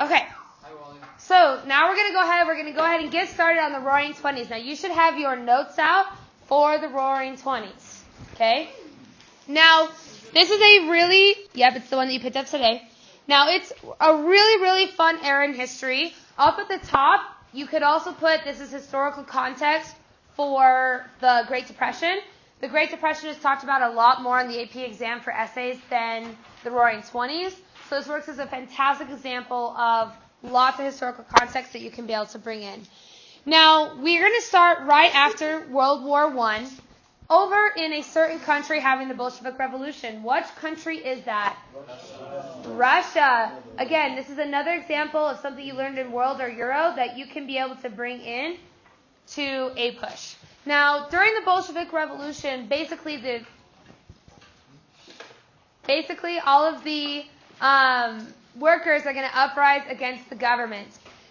Okay. So now we're going to go ahead and get started on the Roaring Twenties. Now you should have your notes out for the Roaring Twenties. Okay? Now, this is it's the one that you picked up today. Now, it's a really, really fun era in history. Up at the top, you could also put, this is historical context for the Great Depression. The Great Depression is talked about a lot more on the AP exam for essays than the Roaring Twenties. So this works as a fantastic example of lots of historical context that you can be able to bring in. Now, we're going to start right after World War I, over in a certain country having the Bolshevik Revolution. Which country is that? Russia. Again, this is another example of something you learned in World or Euro that you can be able to bring in to a push. Now, during the Bolshevik Revolution, basically all of the workers are going to uprise against the government.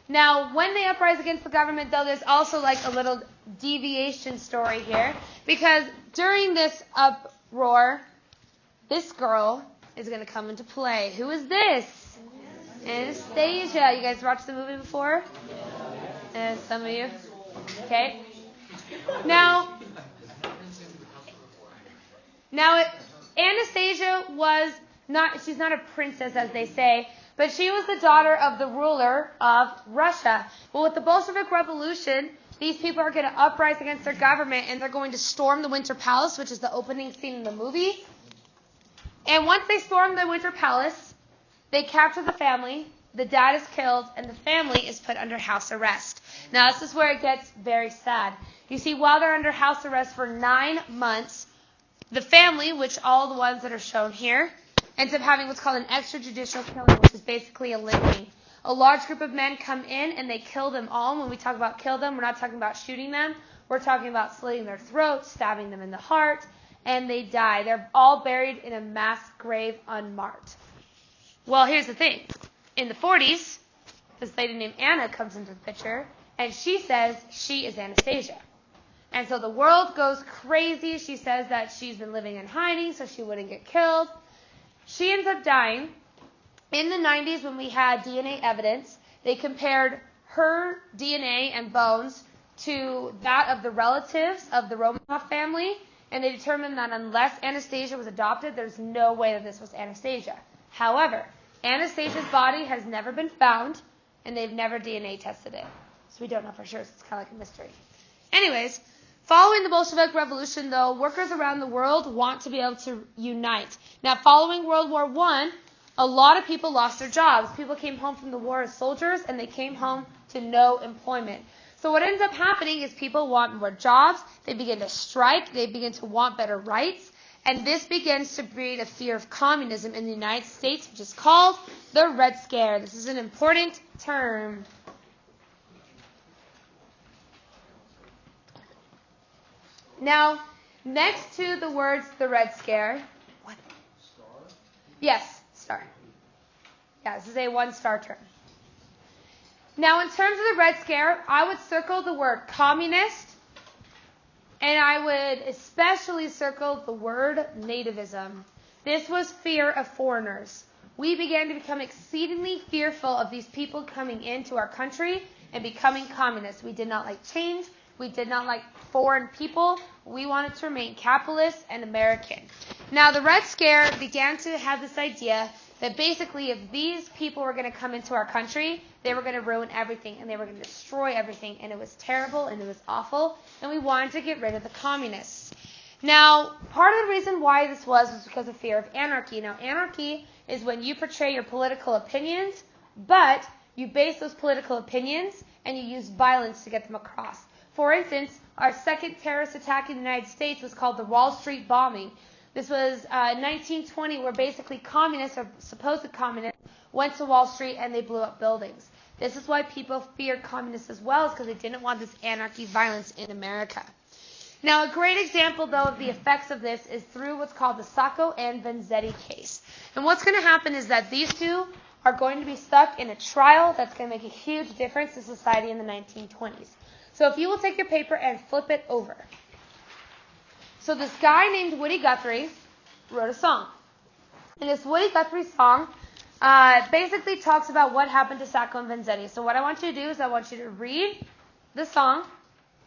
Now, when they uprise against the government, though, there's also like a little deviation story here, because during this uproar, this girl is going to come into play. Who is this? Anastasia. You guys watched the movie before? Some of you? Okay. Now, Anastasia she's not a princess, as they say, but she was the daughter of the ruler of Russia. Well, with the Bolshevik Revolution, these people are going to uprise against their government, and they're going to storm the Winter Palace, which is the opening scene in the movie. And once they storm the Winter Palace, they capture the family, the dad is killed, and the family is put under house arrest. Now, this is where it gets very sad. You see, while they're under house arrest for 9 months, the family, which all the ones that are shown here, ends up having what's called an extrajudicial killing, which is basically a lynching. A large group of men come in and they kill them all. When we talk about kill them, we're not talking about shooting them. We're talking about slitting their throats, stabbing them in the heart, and they die. They're all buried in a mass grave unmarked. Well, here's the thing. In the 40s, this lady named Anna comes into the picture, and she says she is Anastasia. And so the world goes crazy. She says that she's been living in hiding so she wouldn't get killed. She ends up dying. In the 90s, when we had DNA evidence, they compared her DNA and bones to that of the relatives of the Romanov family, and they determined that unless Anastasia was adopted, there's no way that this was Anastasia. However, Anastasia's body has never been found, and they've never DNA tested it. So we don't know for sure. So it's kind of like a mystery. Anyways, following the Bolshevik Revolution, though, workers around the world want to be able to unite. Now, following World War I, a lot of people lost their jobs. People came home from the war as soldiers, and they came home to no employment. So what ends up happening is people want more jobs. They begin to strike. They begin to want better rights. And this begins to breed a fear of communism in the United States, which is called the Red Scare. This is an important term. Now, next to the words the Red Scare. What? Star? Yes, star. Yeah, this is a 1-star term. Now, in terms of the Red Scare, I would circle the word communist, and I would especially circle the word nativism. This was fear of foreigners. We began to become exceedingly fearful of these people coming into our country and becoming communists. We did not like change. We did not like foreign people. We wanted to remain capitalist and American. Now, the Red Scare began to have this idea that basically if these people were going to come into our country, they were going to ruin everything, and they were going to destroy everything, and it was terrible, and it was awful, and we wanted to get rid of the communists. Now, part of the reason why this was because of fear of anarchy. Now, anarchy is when you portray your political opinions, but you base those political opinions, and you use violence to get them across. For instance, our second terrorist attack in the United States was called the Wall Street bombing. This was 1920, where basically communists, or supposed communists, went to Wall Street and they blew up buildings. This is why people feared communists as well, is because they didn't want this anarchy violence in America. Now, a great example, though, of the effects of this is through what's called the Sacco and Vanzetti case. And what's going to happen is that these two are going to be stuck in a trial that's going to make a huge difference to society in the 1920s. So if you will take your paper and flip it over. So this guy named Woody Guthrie wrote a song. And this Woody Guthrie song basically talks about what happened to Sacco and Vanzetti. So what I want you to do is I want you to read the song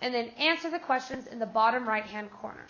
and then answer the questions in the bottom right-hand corner.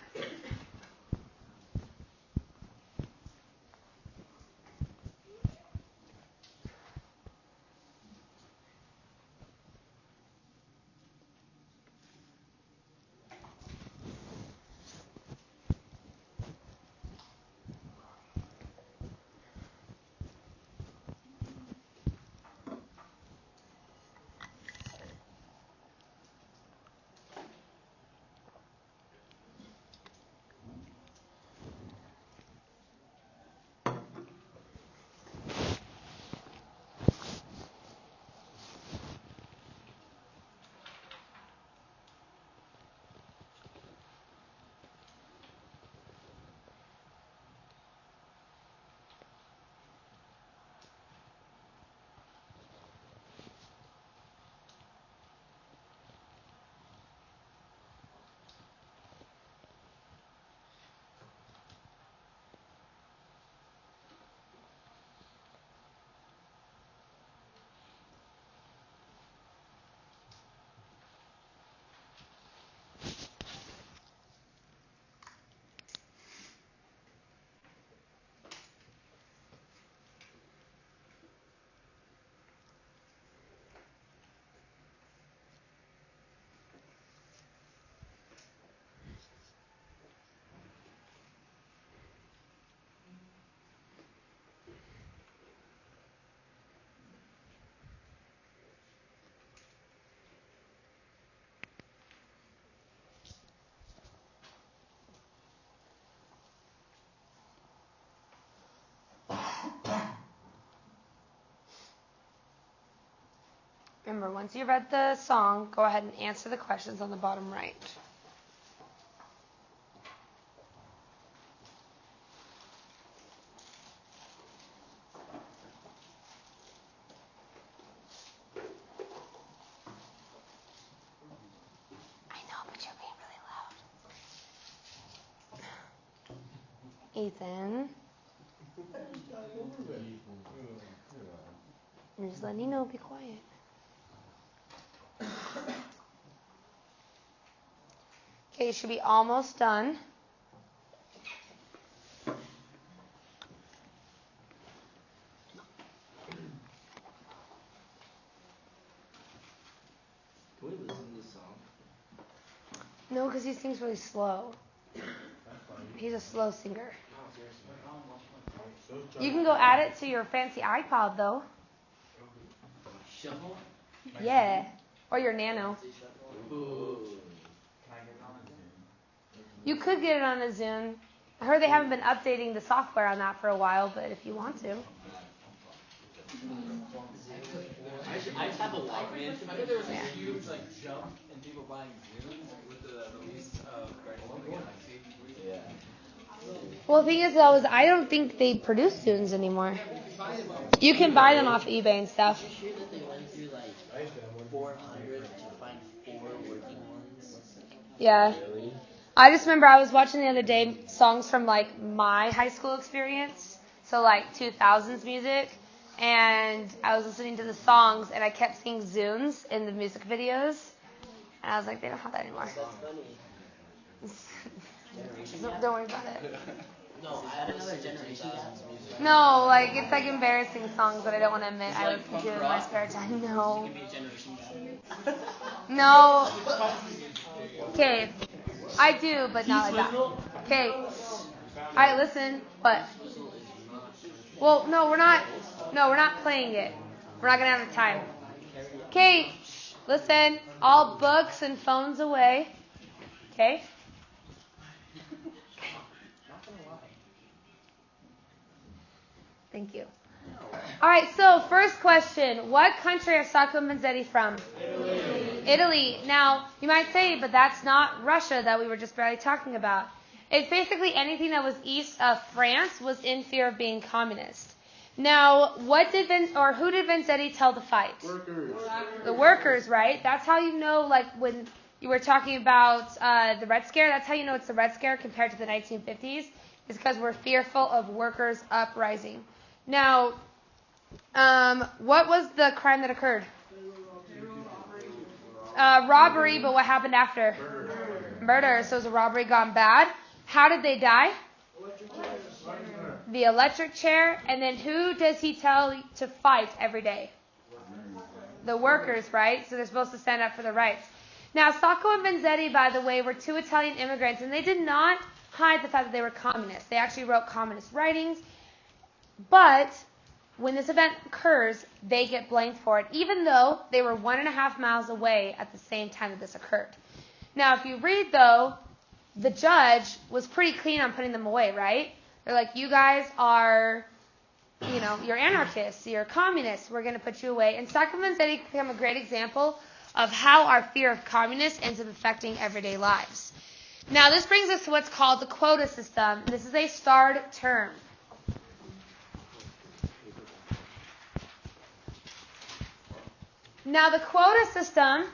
Remember, once you read the song, go ahead and answer the questions on the bottom right. I know, but you're being really loud. Ethan. I'm just letting you know, be quiet. Okay, you should be almost done. Can we listen to this song? No, because he sings really slow. He's a slow singer. You can go add it to your fancy iPod, though. Shuffle? Yeah. Or your Nano. Ooh. You could get it on a Zune. I heard they haven't been updating the software on that for a while, but if you want to. I just have a Walkman. I know there was a huge jump in people buying Zunes with the release of Guardian like '83. Well, the thing is, though, is I don't think they produce Zunes anymore. You can buy them off eBay and stuff. I'm sure that they went through 400 to find 4 working ones. Yeah. I just remember I was watching the other day songs from my high school experience, so 2000s music, and I was listening to the songs and I kept seeing Zunes in the music videos, and I was like, they don't have that anymore. That's funny. Don't worry about it. No, I had another generation gap. No, it's embarrassing songs that I don't want to admit I listen to in my spare time. No. It could be a generation gap. No. Okay. I do, but not like that. Okay. Alright, listen. What? Well, no, we're not playing it. We're not going to have the time. Okay. Listen. All books and phones away. Okay? Thank you. All right, so first question. What country are Sacco and Vanzetti from? Italy. Now, you might say, but that's not Russia that we were just barely talking about. It's basically anything that was east of France was in fear of being communist. Now, who did Vanzetti tell to fight? Workers. The workers, right? That's how you know, when you were talking about the Red Scare, that's how you know it's the Red Scare compared to the 1950s, is because we're fearful of workers' uprising. Now, What was the crime that occurred? Robbery, but what happened after? Murder. So is a robbery gone bad? How did they die? The electric chair. And then who does he tell to fight every day? The workers, right? So they're supposed to stand up for their rights. Now, Sacco and Vanzetti, by the way, were two Italian immigrants, and they did not hide the fact that they were communists. They actually wrote communist writings. But when this event occurs, they get blamed for it, even though they were 1.5 miles away at the same time that this occurred. Now, if you read, though, the judge was pretty clean on putting them away, right? They're like, you guys are, you're anarchists, you're communists, we're going to put you away. And Sacco and Vanzetti become a great example of how our fear of communists ends up affecting everyday lives. Now, this brings us to what's called the quota system. This is a starred term. Now, the quota system,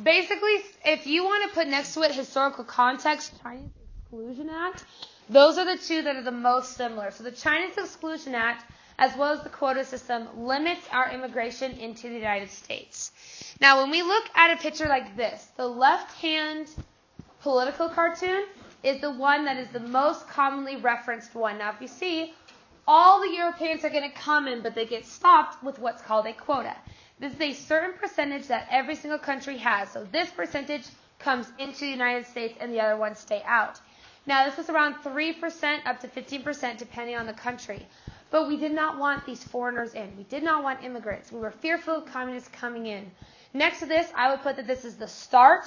basically, if you want to put next to it historical context, Chinese Exclusion Act, those are the two that are the most similar. So the Chinese Exclusion Act, as well as the quota system, limits our immigration into the United States. Now, when we look at a picture like this, the left-hand political cartoon is the one that is the most commonly referenced one. Now, if you see, all the Europeans are going to come in, but they get stopped with what's called a quota. This is a certain percentage that every single country has. So this percentage comes into the United States and the other ones stay out. Now, this was around 3% up to 15% depending on the country. But we did not want these foreigners in. We did not want immigrants. We were fearful of communists coming in. Next to this, I would put that this is the start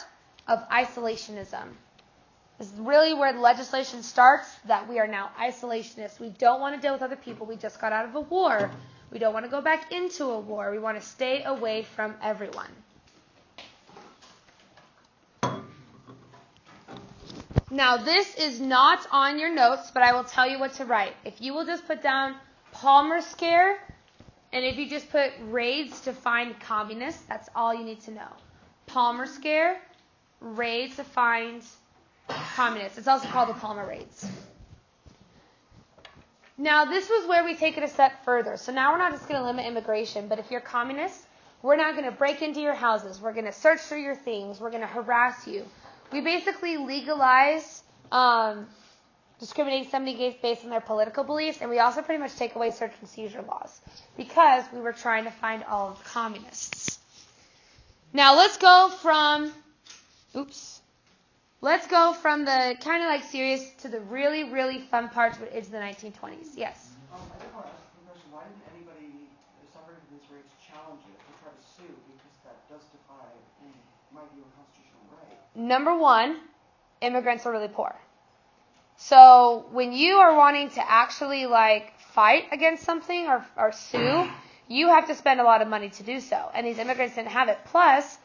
of isolationism. This is really where the legislation starts, that we are now isolationists. We don't want to deal with other people. We just got out of a war. We don't want to go back into a war. We want to stay away from everyone. Now, this is not on your notes, but I will tell you what to write. If you will just put down Palmer Scare, and if you just put raids to find communists, that's all you need to know. Palmer Scare, raids to find communists. It's also called the Palmer Raids. Now, this was where we take it a step further. So now we're not just going to limit immigration, but if you're communist, we're not going to break into your houses. We're going to search through your things. We're going to harass you. We basically legalize discriminating somebody based on their political beliefs, and we also pretty much take away search and seizure laws because we were trying to find all of the communists. Now, let's go from the kind of like serious to the really, really fun parts, which is the 1920s. Yes? I just want to ask a question. Why didn't anybody suffering from these raids challenge it or try to sue? Because that does defy, in my view, a constitutional right. Number one, immigrants are really poor. So when you are wanting to actually fight against something or sue, you have to spend a lot of money to do so. And these immigrants didn't have it. Plus,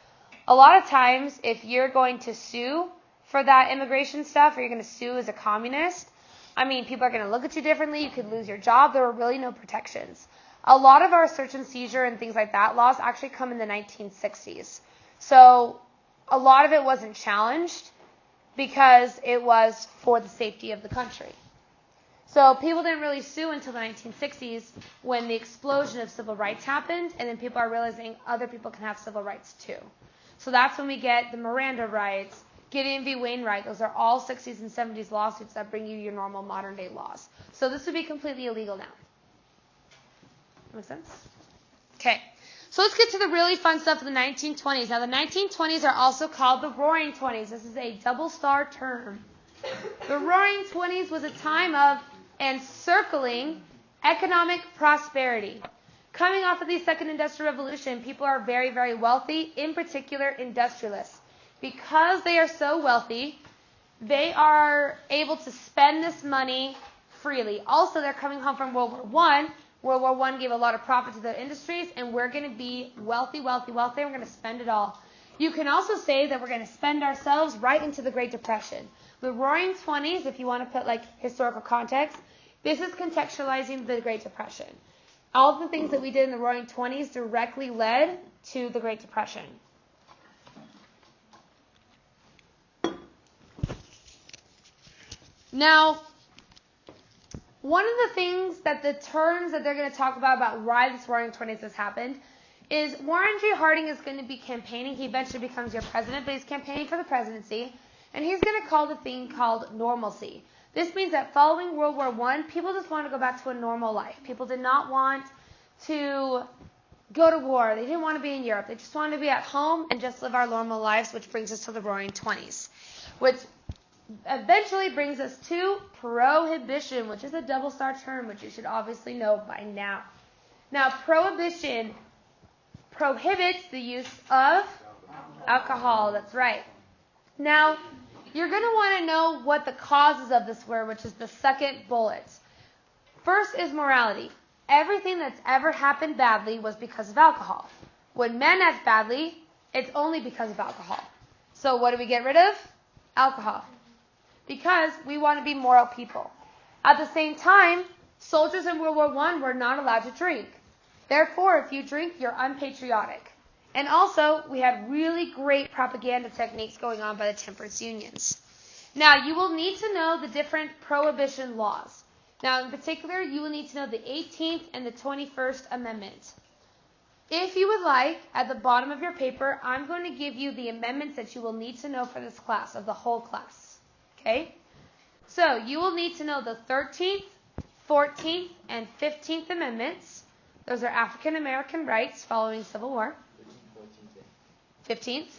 a lot of times, if you're going to sue for that immigration stuff, or you're going to sue as a communist, people are going to look at you differently. You could lose your job. There were really no protections. A lot of our search and seizure and things like that laws actually come in the 1960s. So a lot of it wasn't challenged because it was for the safety of the country. So people didn't really sue until the 1960s when the explosion of civil rights happened, and then people are realizing other people can have civil rights too. So that's when we get the Miranda rights, Gideon v. Wainwright. Those are all 60s and 70s lawsuits that bring you your normal modern-day laws. So this would be completely illegal now. Make sense? Okay. So let's get to the really fun stuff of the 1920s. Now, the 1920s are also called the Roaring Twenties. This is a double-star term. The Roaring Twenties was a time of encircling economic prosperity. Coming off of the Second Industrial Revolution, people are very, very wealthy, in particular industrialists. Because they are so wealthy, they are able to spend this money freely. Also, they're coming home from World War I. World War I gave a lot of profit to their industries, and we're going to be wealthy, wealthy, wealthy. We're going to spend it all. You can also say that we're going to spend ourselves right into the Great Depression. The Roaring Twenties, if you want to put historical context, this is contextualizing the Great Depression. All of the things that we did in the Roaring Twenties directly led to the Great Depression. Now, One of the things that the terms that they're going to talk about why this Roaring Twenties has happened is Warren G. Harding is going to be campaigning. He eventually becomes your president, but he's campaigning for the presidency. And he's going to call the thing called normalcy. This means that following World War I, people just want to go back to a normal life. People did not want to go to war. They didn't want to be in Europe. They just wanted to be at home and just live our normal lives, which brings us to the Roaring Twenties, which eventually brings us to prohibition, which is a double-star term, which you should obviously know by now. Now, prohibition prohibits the use of alcohol. That's right. Now, you're going to want to know what the causes of this were, which is the second bullet. First is morality. Everything that's ever happened badly was because of alcohol. When men act badly, it's only because of alcohol. So what do we get rid of? Alcohol. Because we want to be moral people. At the same time, soldiers in World War I were not allowed to drink. Therefore, if you drink, you're unpatriotic. And also, we had really great propaganda techniques going on by the temperance unions. Now, you will need to know the different prohibition laws. Now, in particular, you will need to know the 18th and the 21st Amendment. If you would like, at the bottom of your paper, I'm going to give you the amendments that you will need to know for this class, of the whole class. Okay? So, you will need to know the 13th, 14th, and 15th Amendments. Those are African American rights following Civil War. 15th.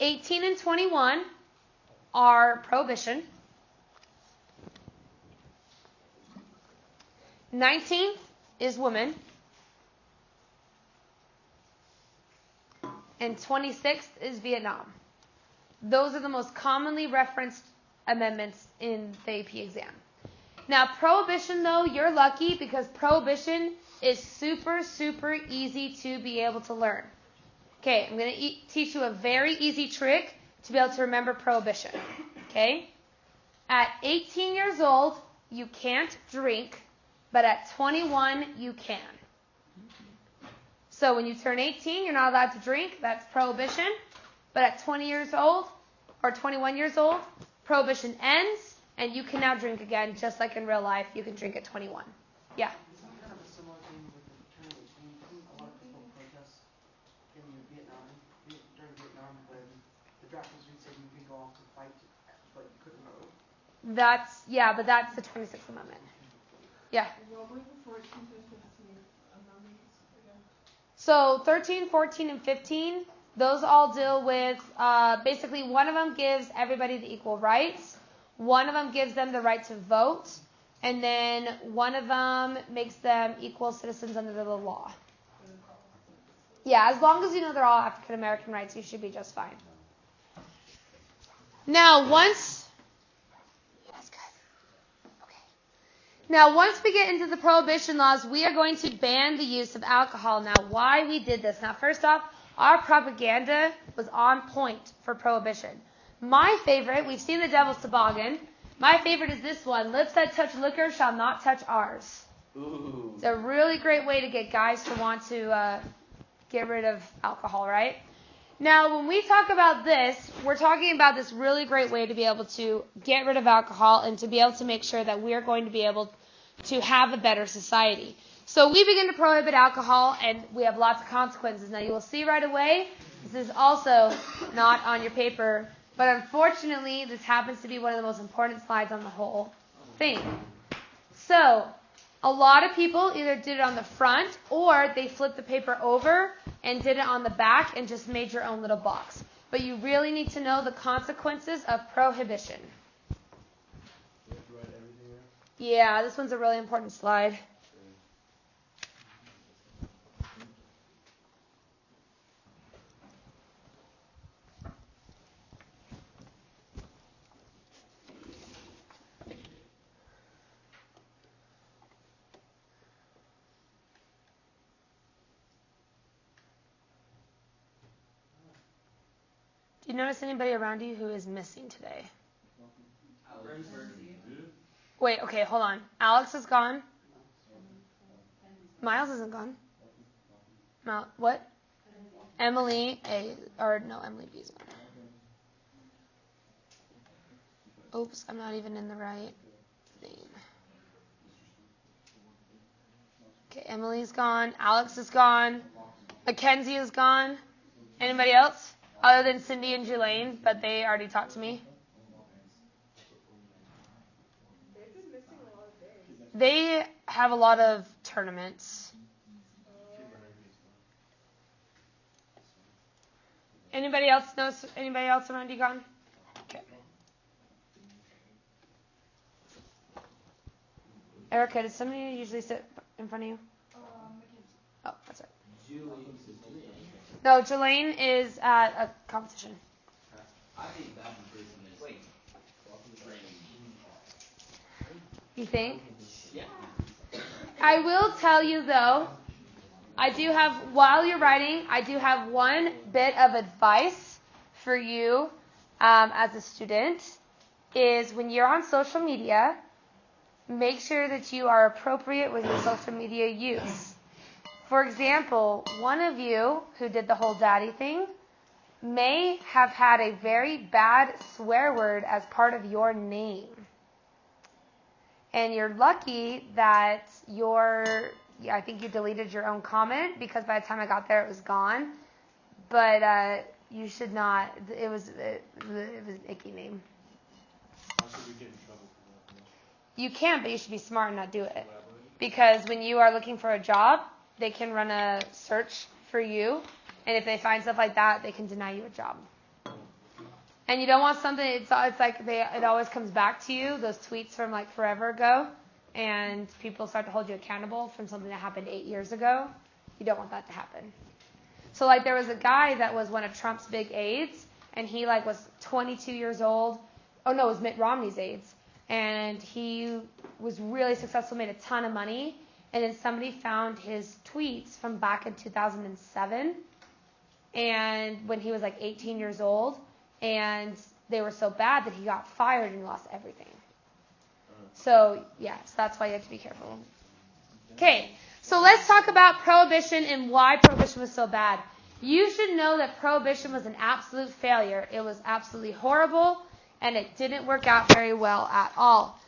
18 and 21 are prohibition. 19th is women. And 26th is Vietnam. Those are the most commonly referenced amendments in the AP exam. Now, prohibition, though, you're lucky because prohibition is super, super easy to be able to learn. Okay, I'm going to teach you a very easy trick to be able to remember prohibition. Okay? At 18 years old, you can't drink, but at 21, you can. So when you turn 18, you're not allowed to drink. That's prohibition. But at 20 years old, or 21 years old, prohibition ends, and you can now drink again, just like in real life. You can drink at 21. Yeah? Is that kind of a similar thing with the fraternity? I mean, didn't a lot of people protest in during Vietnam when the drafters said you could go off to fight, but you couldn't vote? But that's the 26th Amendment. Yeah? What were the 14th and 15th amendments again? So 13, 14, and 15, those all deal with, basically one of them gives everybody the equal rights. One of them gives them the right to vote. And then one of them makes them equal citizens under the law. Yeah, as long as you know they're all African American rights, you should be just fine. Now, once we get into the prohibition laws, we are going to ban the use of alcohol. Now, why we did this? Now, first off, our propaganda was on point for prohibition. My favorite, we've seen the Devil's Toboggan. My favorite is this one. Lips that touch liquor shall not touch ours. Ooh. It's a really great way to get guys to want to get rid of alcohol, right? Now, when we talk about this, we're talking about this really great way to be able to get rid of alcohol and to be able to make sure that we are going to be able to have a better society. So we begin to prohibit alcohol, and we have lots of consequences. Now, you will see right away, this is also not on your paper, but unfortunately, this happens to be one of the most important slides on the whole thing. So, a lot of people either did it on the front, or they flipped the paper over and did it on the back and just made your own little box. But you really need to know the consequences of prohibition. You have to write everything there? Yeah, this one's a really important slide. Do you notice anybody around you who is missing today? Wait, okay, hold on. Alex is gone. Miles isn't gone. What? Emily Emily B is gone. Oops, I'm not even in the right name? Okay, Emily's gone. Alex is gone. Mackenzie is gone. Anybody else? Other than Cindy and Jelaine, but they already talked to me. They have a lot of tournaments. Anybody else knows? Anybody else around you gone? Okay. Erica, does somebody usually sit in front of you? Oh, that's right. No, Jelaine is at a competition. You think? Yeah. I will tell you though, I do have, while you're writing, I do have one bit of advice for you as a student, is when you're on social media, make sure that you are appropriate with your social media use. For example, one of you who did the whole daddy thing may have had a very bad swear word as part of your name. And you're lucky that I think you deleted your own comment, because by the time I got there it was gone. But you should not, it was an icky name. How should we get in trouble for that? You can, but you should be smart and not do it. Because when you are looking for a job, they can run a search for you, and if they find stuff like that, they can deny you a job. And you don't want something, it's like it always comes back to you, those tweets from like forever ago, and people start to hold you accountable from something that happened 8 years ago. You don't want that to happen. So like there was a guy that was one of Trump's big aides, and he like was 22 years old. Oh no, it was Mitt Romney's aides. And he was really successful, made a ton of money. And then somebody found his tweets from back in 2007, and when he was like 18 years old, and they were so bad that he got fired and lost everything. So, yes, that's why you have to be careful. Okay, so let's talk about Prohibition and why Prohibition was so bad. You should know that Prohibition was an absolute failure. It was absolutely horrible, and it didn't work out very well at all.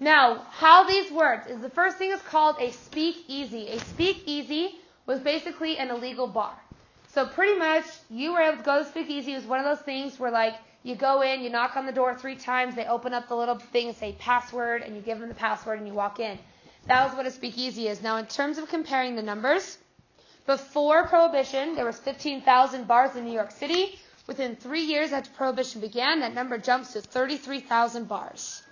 Now, how these worked is the first thing is called a speakeasy. A speakeasy was basically an illegal bar. So pretty much you were able to go to speakeasy. It was one of those things where like you go in, you knock on the door 3 times, they open up the little thing and say password, and you give them the password and you walk in. That was what a speakeasy is. Now in terms of comparing the numbers, before Prohibition, there was 15,000 bars in New York City. Within 3 years after Prohibition began, that number jumps to 33,000 bars.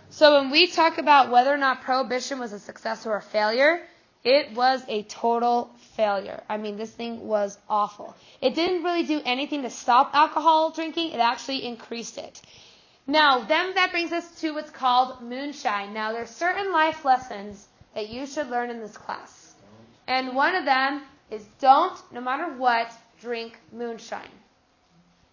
So when we talk about whether or not Prohibition was a success or a failure, it was a total failure. I mean, this thing was awful. It didn't really do anything to stop alcohol drinking. It actually increased it. Now, then that brings us to what's called moonshine. Now, there's certain life lessons that you should learn in this class. And one of them is don't, no matter what, drink moonshine.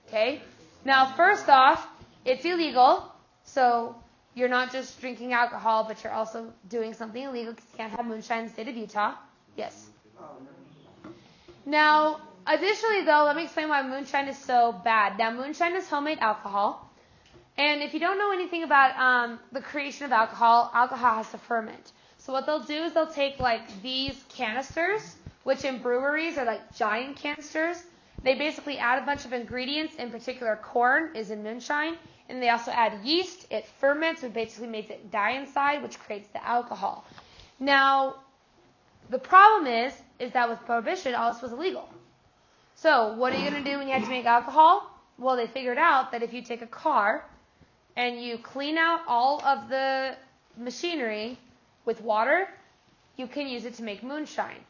Okay? Now, first off, it's illegal. So you're not just drinking alcohol, but you're also doing something illegal because you can't have moonshine in the state of Utah. Yes. Now, additionally, though, let me explain why moonshine is so bad. Now, moonshine is homemade alcohol. And if you don't know anything about the creation of alcohol, alcohol has to ferment. So what they'll do is they'll take, like, these canisters, which in breweries are, like, giant canisters. They basically add a bunch of ingredients. In particular, corn is in moonshine. And they also add yeast. It ferments, which basically makes it die inside, which creates the alcohol. Now, the problem is that with Prohibition, all this was illegal. So, what are you going to do when you have to make alcohol? Well, they figured out that if you take a car and you clean out all of the machinery with water, you can use it to make moonshine.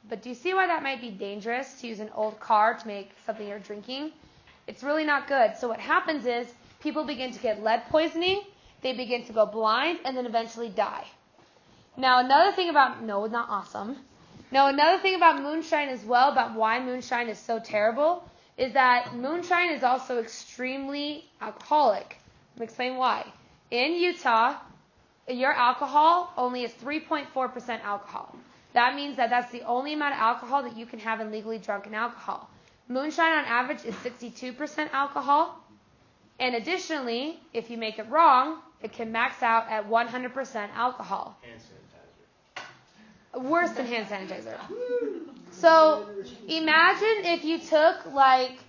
But do you see why that might be dangerous, to use an old car to make something you're drinking? It's really not good. So what happens is people begin to get lead poisoning, they begin to go blind, and then eventually die. Now, another thing about, no, not awesome. Now, another thing about moonshine as well, about why moonshine is so terrible, is that moonshine is also extremely alcoholic. Let me explain why. In Utah, your alcohol only is 3.4% alcohol. That means that that's the only amount of alcohol that you can have in legally drunken alcohol. Moonshine on average is 62% alcohol. And additionally, if you make it wrong, it can max out at 100% alcohol. Hand sanitizer. Worse than hand sanitizer. So imagine if you took like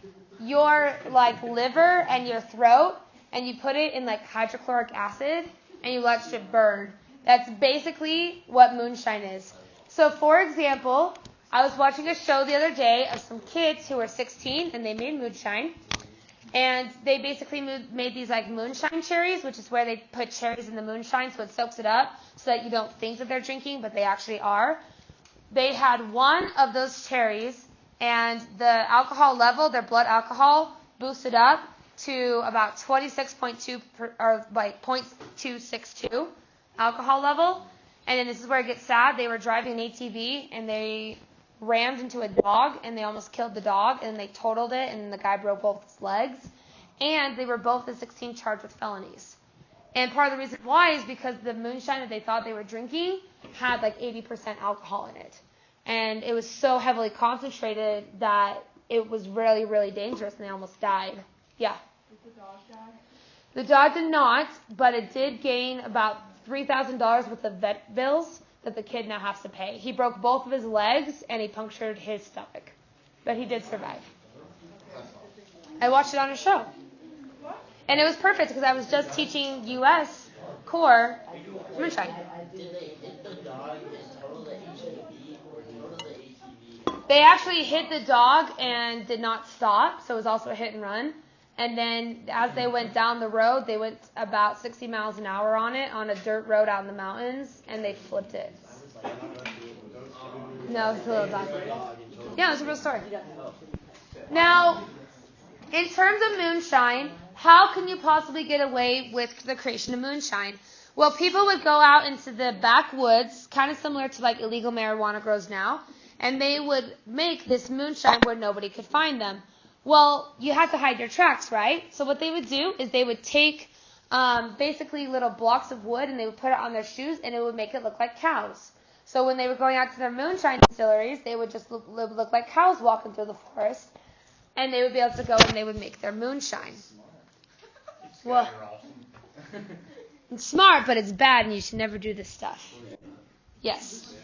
your like liver and your throat and you put it in like hydrochloric acid and you let it burn. That's basically what moonshine is. So for example, I was watching a show the other day of some kids who were 16 and they made moonshine. And they basically made these like moonshine cherries, which is where they put cherries in the moonshine so it soaks it up so that you don't think that they're drinking, but they actually are. They had one of those cherries, and the alcohol level, their blood alcohol, boosted up to about 26.2 or like 0.262 alcohol level. And then this is where it gets sad. They were driving an ATV and they rammed into a dog and they almost killed the dog and they totaled it and the guy broke both his legs. And they were both at 16 charged with felonies. And part of the reason why is because the moonshine that they thought they were drinking had like 80% alcohol in it. And it was so heavily concentrated that it was really, really dangerous and they almost died. Yeah. Did the dog die? The dog did not, but it did gain about $3,000 worth of vet bills that the kid now has to pay. He broke both of his legs and he punctured his stomach. But he did survive. I watched it on a show. And it was perfect because I was just teaching U.S. core moonshine. Did they hit the dog and total the ATV or total the ATV? They actually hit the dog and did not stop, so it was also a hit and run. And then as they went down the road, they went about 60 miles an hour on it, on a dirt road out in the mountains, and they flipped it. No, it's a little dog. Yeah, it's a real story. Now, in terms of moonshine, how can you possibly get away with the creation of moonshine? Well, people would go out into the backwoods, kind of similar to like illegal marijuana grows now, and they would make this moonshine where nobody could find them. Well, you have to hide your tracks, right? So what they would do is they would take basically little blocks of wood and they would put it on their shoes and it would make it look like cows. So when they were going out to their moonshine distilleries, they would just look like cows walking through the forest and they would be able to go and they would make their moonshine. Well, it's smart, but it's bad and you should never do this stuff. Yes.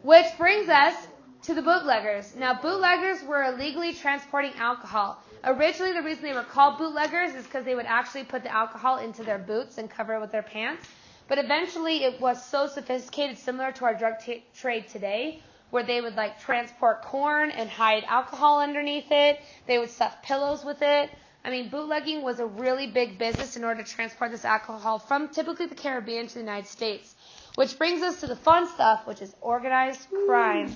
Which brings us to the bootleggers. Now, bootleggers were illegally transporting alcohol. Originally, the reason they were called bootleggers is because they would actually put the alcohol into their boots and cover it with their pants. But eventually, it was so sophisticated, similar to our drug trade today, where they would like transport corn and hide alcohol underneath it. They would stuff pillows with it. I mean, bootlegging was a really big business in order to transport this alcohol from typically the Caribbean to the United States. Which brings us to the fun stuff, which is organized crime.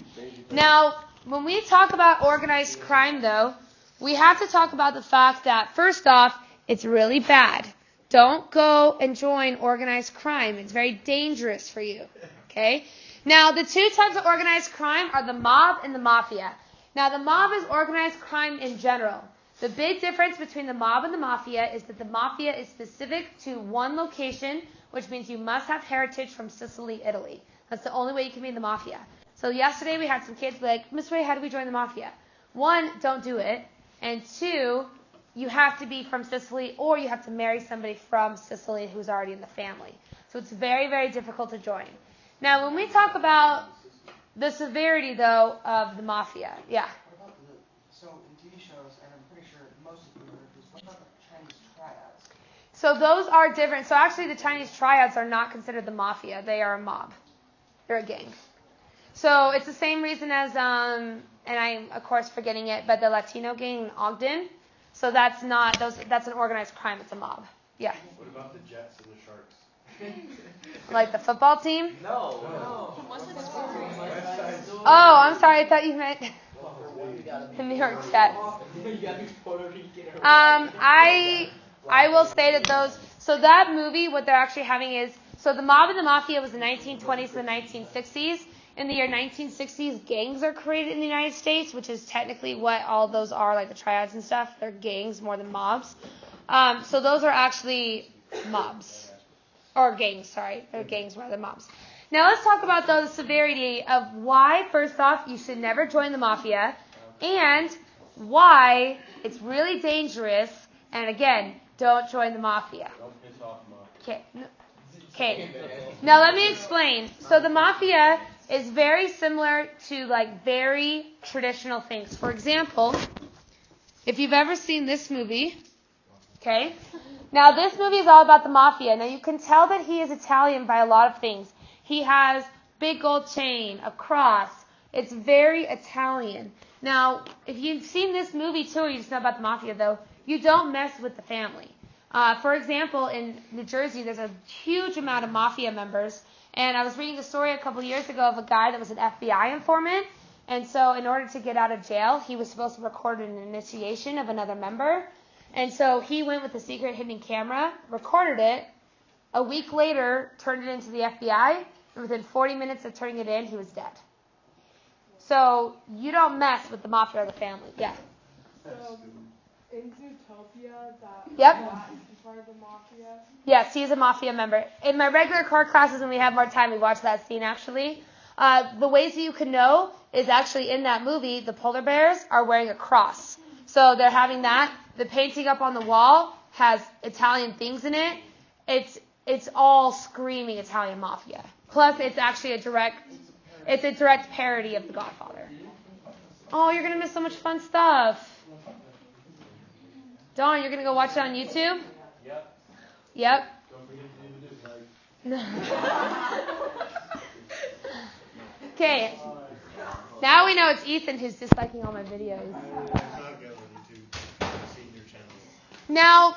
Now, when we talk about organized crime, though, we have to talk about the fact that, first off, it's really bad. Don't go and join organized crime. It's very dangerous for you. Okay? Now, the two types of organized crime are the mob and the mafia. Now, the mob is organized crime in general. The big difference between the mob and the mafia is that the mafia is specific to one location, which means you must have heritage from Sicily, Italy. That's the only way you can be in the mafia. So yesterday we had some kids be like, Miss Ray, how do we join the mafia? One, don't do it. And two, you have to be from Sicily or you have to marry somebody from Sicily who's already in the family. So it's very, very difficult to join. Now, when we talk about the severity, though, of the mafia, yeah. What about so in TV shows, and I'm pretty sure most of them are, what about the Chinese triads? So those are different. So actually the Chinese triads are not considered the mafia. They are a mob. They're a gang. So it's the same reason as, and I'm, of course, forgetting it, but the Latino gang in Ogden. So that's not, that's an organized crime. It's a mob. Yeah. What about the Jets and the Sharks? Like the football team? No. Oh, I'm sorry. I thought you meant the New York Jets. I will say that those, so that movie, what they're actually having is, so the mob and the mafia was the 1920s to the 1960s. In the year 1960s, gangs are created in the United States, which is technically what all those are, like the triads and stuff. They're gangs more than mobs. So those are actually mobs. Or gangs, sorry. They're gangs rather than mobs. Now let's talk about, though, the severity of why, first off, you should never join the mafia, and why it's really dangerous, and again, don't join the mafia. Don't piss off mafia. Okay. Now let me explain. So the mafia is very similar to like very traditional things. For example, if you've ever seen this movie, okay? Now this movie is all about the mafia. Now you can tell that he is Italian by a lot of things. He has big gold chain, a cross. It's very Italian. Now, if you've seen this movie too, or you just know about the mafia though, you don't mess with the family. For example, in New Jersey, there's a huge amount of mafia members. And I was reading a story a couple years ago of a guy that was an FBI informant. And so in order to get out of jail, he was supposed to record an initiation of another member. And so he went with a secret hidden camera, recorded it. A week later, turned it into the FBI. And within 40 minutes of turning it in, he was dead. So you don't mess with the mafia or the family. Yeah. So, in Zootopia, that is part of the mafia? Yes, he's a mafia member. In my regular core classes, when we have more time, we watch that scene, actually. The ways that you can know is actually in that movie, the polar bears are wearing a cross. So they're having that. The painting up on the wall has Italian things in it. It's all screaming Italian mafia. Plus, it's actually a direct parody of The Godfather. Oh, you're going to miss so much fun stuff. Dawn, you're going to go watch it on YouTube? Yep. Don't forget to do Okay. Now we know it's Ethan who's disliking all my videos. I'm not going to see your channel. Now,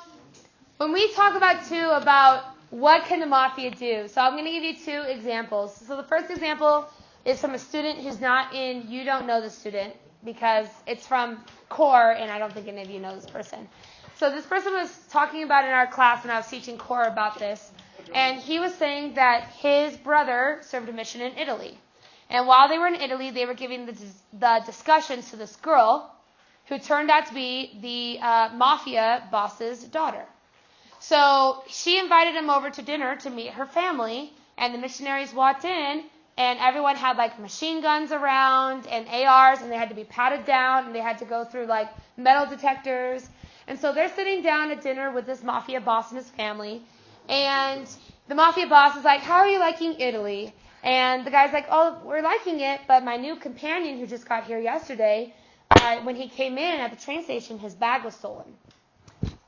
when we talk about what can the mafia do, so I'm going to give you two examples. So the first example is from a student who's not in, you don't know the student, because it's from core, and I don't think any of you know this person. So this person was talking about in our class when I was teaching core about this, and he was saying that his brother served a mission in Italy. And while they were in Italy, they were giving the discussions to this girl who turned out to be the mafia boss's daughter. So she invited him over to dinner to meet her family, and the missionaries walked in, and everyone had like machine guns around and ARs, and they had to be patted down, and they had to go through like metal detectors. And so they're sitting down at dinner with this mafia boss and his family, and the mafia boss is like, "How are you liking Italy?" And the guy's like, "Oh, we're liking it, but my new companion who just got here yesterday, when he came in at the train station, his bag was stolen."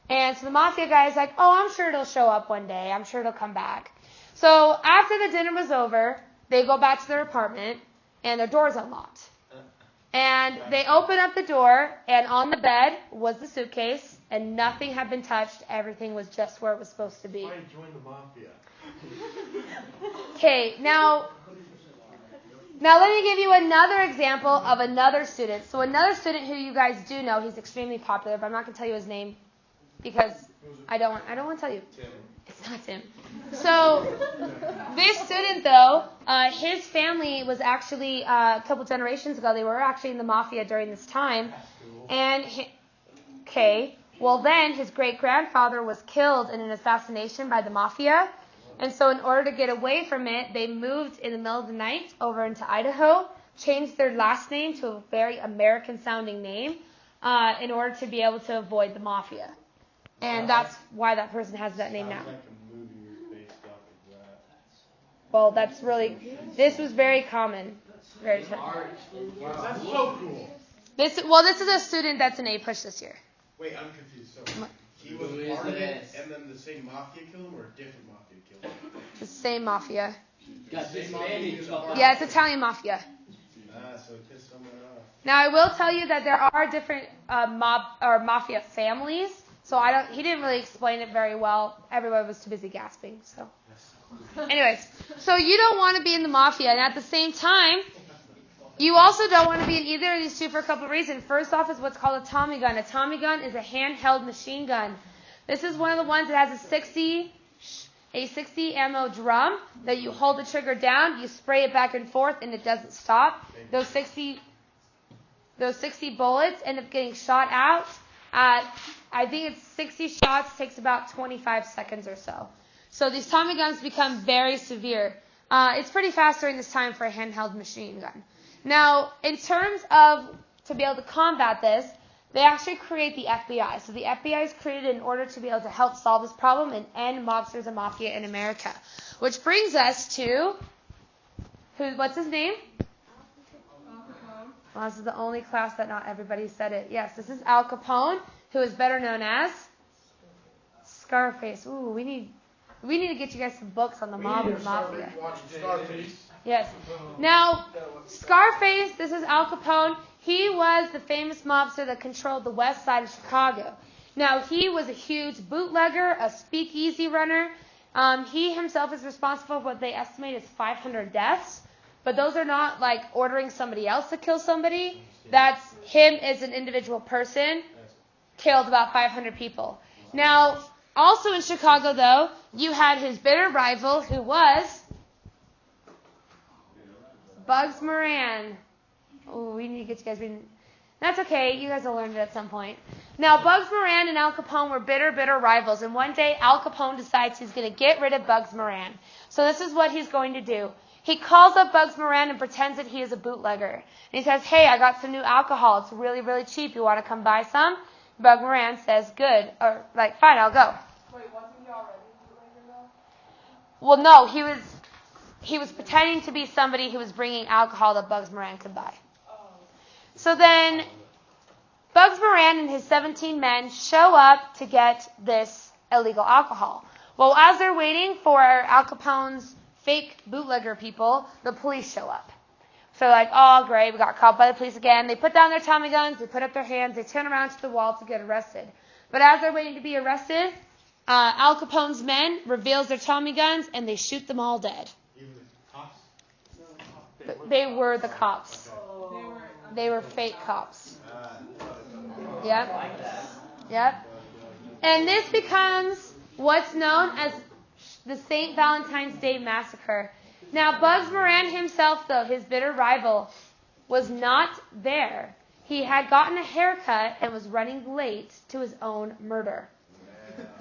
And so the mafia guy's like, "Oh, I'm sure it'll show up one day. I'm sure it'll come back." So after the dinner was over, they go back to their apartment, and their door's unlocked. And they open up the door, and on the bed was the suitcase, and nothing had been touched. Everything was just where it was supposed to be. Why join the mafia? Okay, now let me give you another example of another student. So another student who you guys do know, he's extremely popular, but I'm not going to tell you his name because I don't want to tell you. Tim. It's not Tim. So this student, though, his family was actually a couple generations ago. They were actually in the mafia during this time. And then his great-grandfather was killed in an assassination by the mafia. And so in order to get away from it, they moved in the middle of the night over into Idaho, changed their last name to a very American-sounding name in order to be able to avoid the mafia. And that's why that person has that name now. Sounds like a movie based off of that. Well, this was very common. That's so cool. This is a student that's an A-push this year. Wait, I'm confused. So he was part of it, and then the same mafia killed him, or a different mafia killed him? The same mafia. Got disbanded. Yeah, it's Italian mafia. So it pissed someone off. Now, I will tell you that there are different mafia families. So he didn't really explain it very well. Everybody was too busy gasping. So, anyways, so you don't want to be in the mafia, and at the same time, you also don't want to be in either of these two for a couple of reasons. First off is what's called a Tommy gun. A Tommy gun is a handheld machine gun. This is one of the ones that has a 60 ammo drum that you hold the trigger down, you spray it back and forth, and it doesn't stop. Those 60 bullets end up getting shot out at, I think it's 60 shots, takes about 25 seconds or so. So these Tommy guns become very severe. It's pretty fast during this time for a handheld machine gun. Now, in terms of to be able to combat this, they actually create the FBI. So the FBI is created in order to be able to help solve this problem and end mobsters and mafia in America. Which brings us to, what's his name? Well, this is the only class that not everybody said it. Yes, this is Al Capone, who is better known as Scarface. Ooh, we need to get you guys some books on the mob and the mafia. Yes. Now, Scarface, this is Al Capone. He was the famous mobster that controlled the west side of Chicago. Now, he was a huge bootlegger, a speakeasy runner. He himself is responsible for what they estimate is 500 deaths. But those are not like ordering somebody else to kill somebody. That's him as an individual person killed about 500 people. Now, also in Chicago, though, you had his bitter rival, who was Bugs Moran. Oh, we need to get you guys reading. That's okay. You guys will learn it at some point. Now, Bugs Moran and Al Capone were bitter rivals. And one day, Al Capone decides he's going to get rid of Bugs Moran. So this is what he's going to do. He calls up Bugs Moran and pretends that he is a bootlegger. And he says, hey, I got some new alcohol. It's really, really cheap. You want to come buy some? Bugs Moran says, good. Or, like, fine, I'll go. Wait, wasn't he already a bootlegger though? Well, no, he was pretending to be somebody who was bringing alcohol that Bugs Moran could buy. So then, Bugs Moran and his 17 men show up to get this illegal alcohol. Well, as they're waiting for Al Capone's fake bootlegger people, the police show up. So like, oh great, we got caught by the police again. They put down their Tommy guns, they put up their hands, they turn around to the wall to get arrested. But as they're waiting to be arrested, Al Capone's men reveals their Tommy guns and they shoot them all dead. Even the cops? They were the cops. They were fake cops. Yep. Yep. And this becomes what's known as the St. Valentines Day Massacre. Now, Bugs Moran himself, though, his bitter rival, was not there. He had gotten a haircut and was running late to his own murder.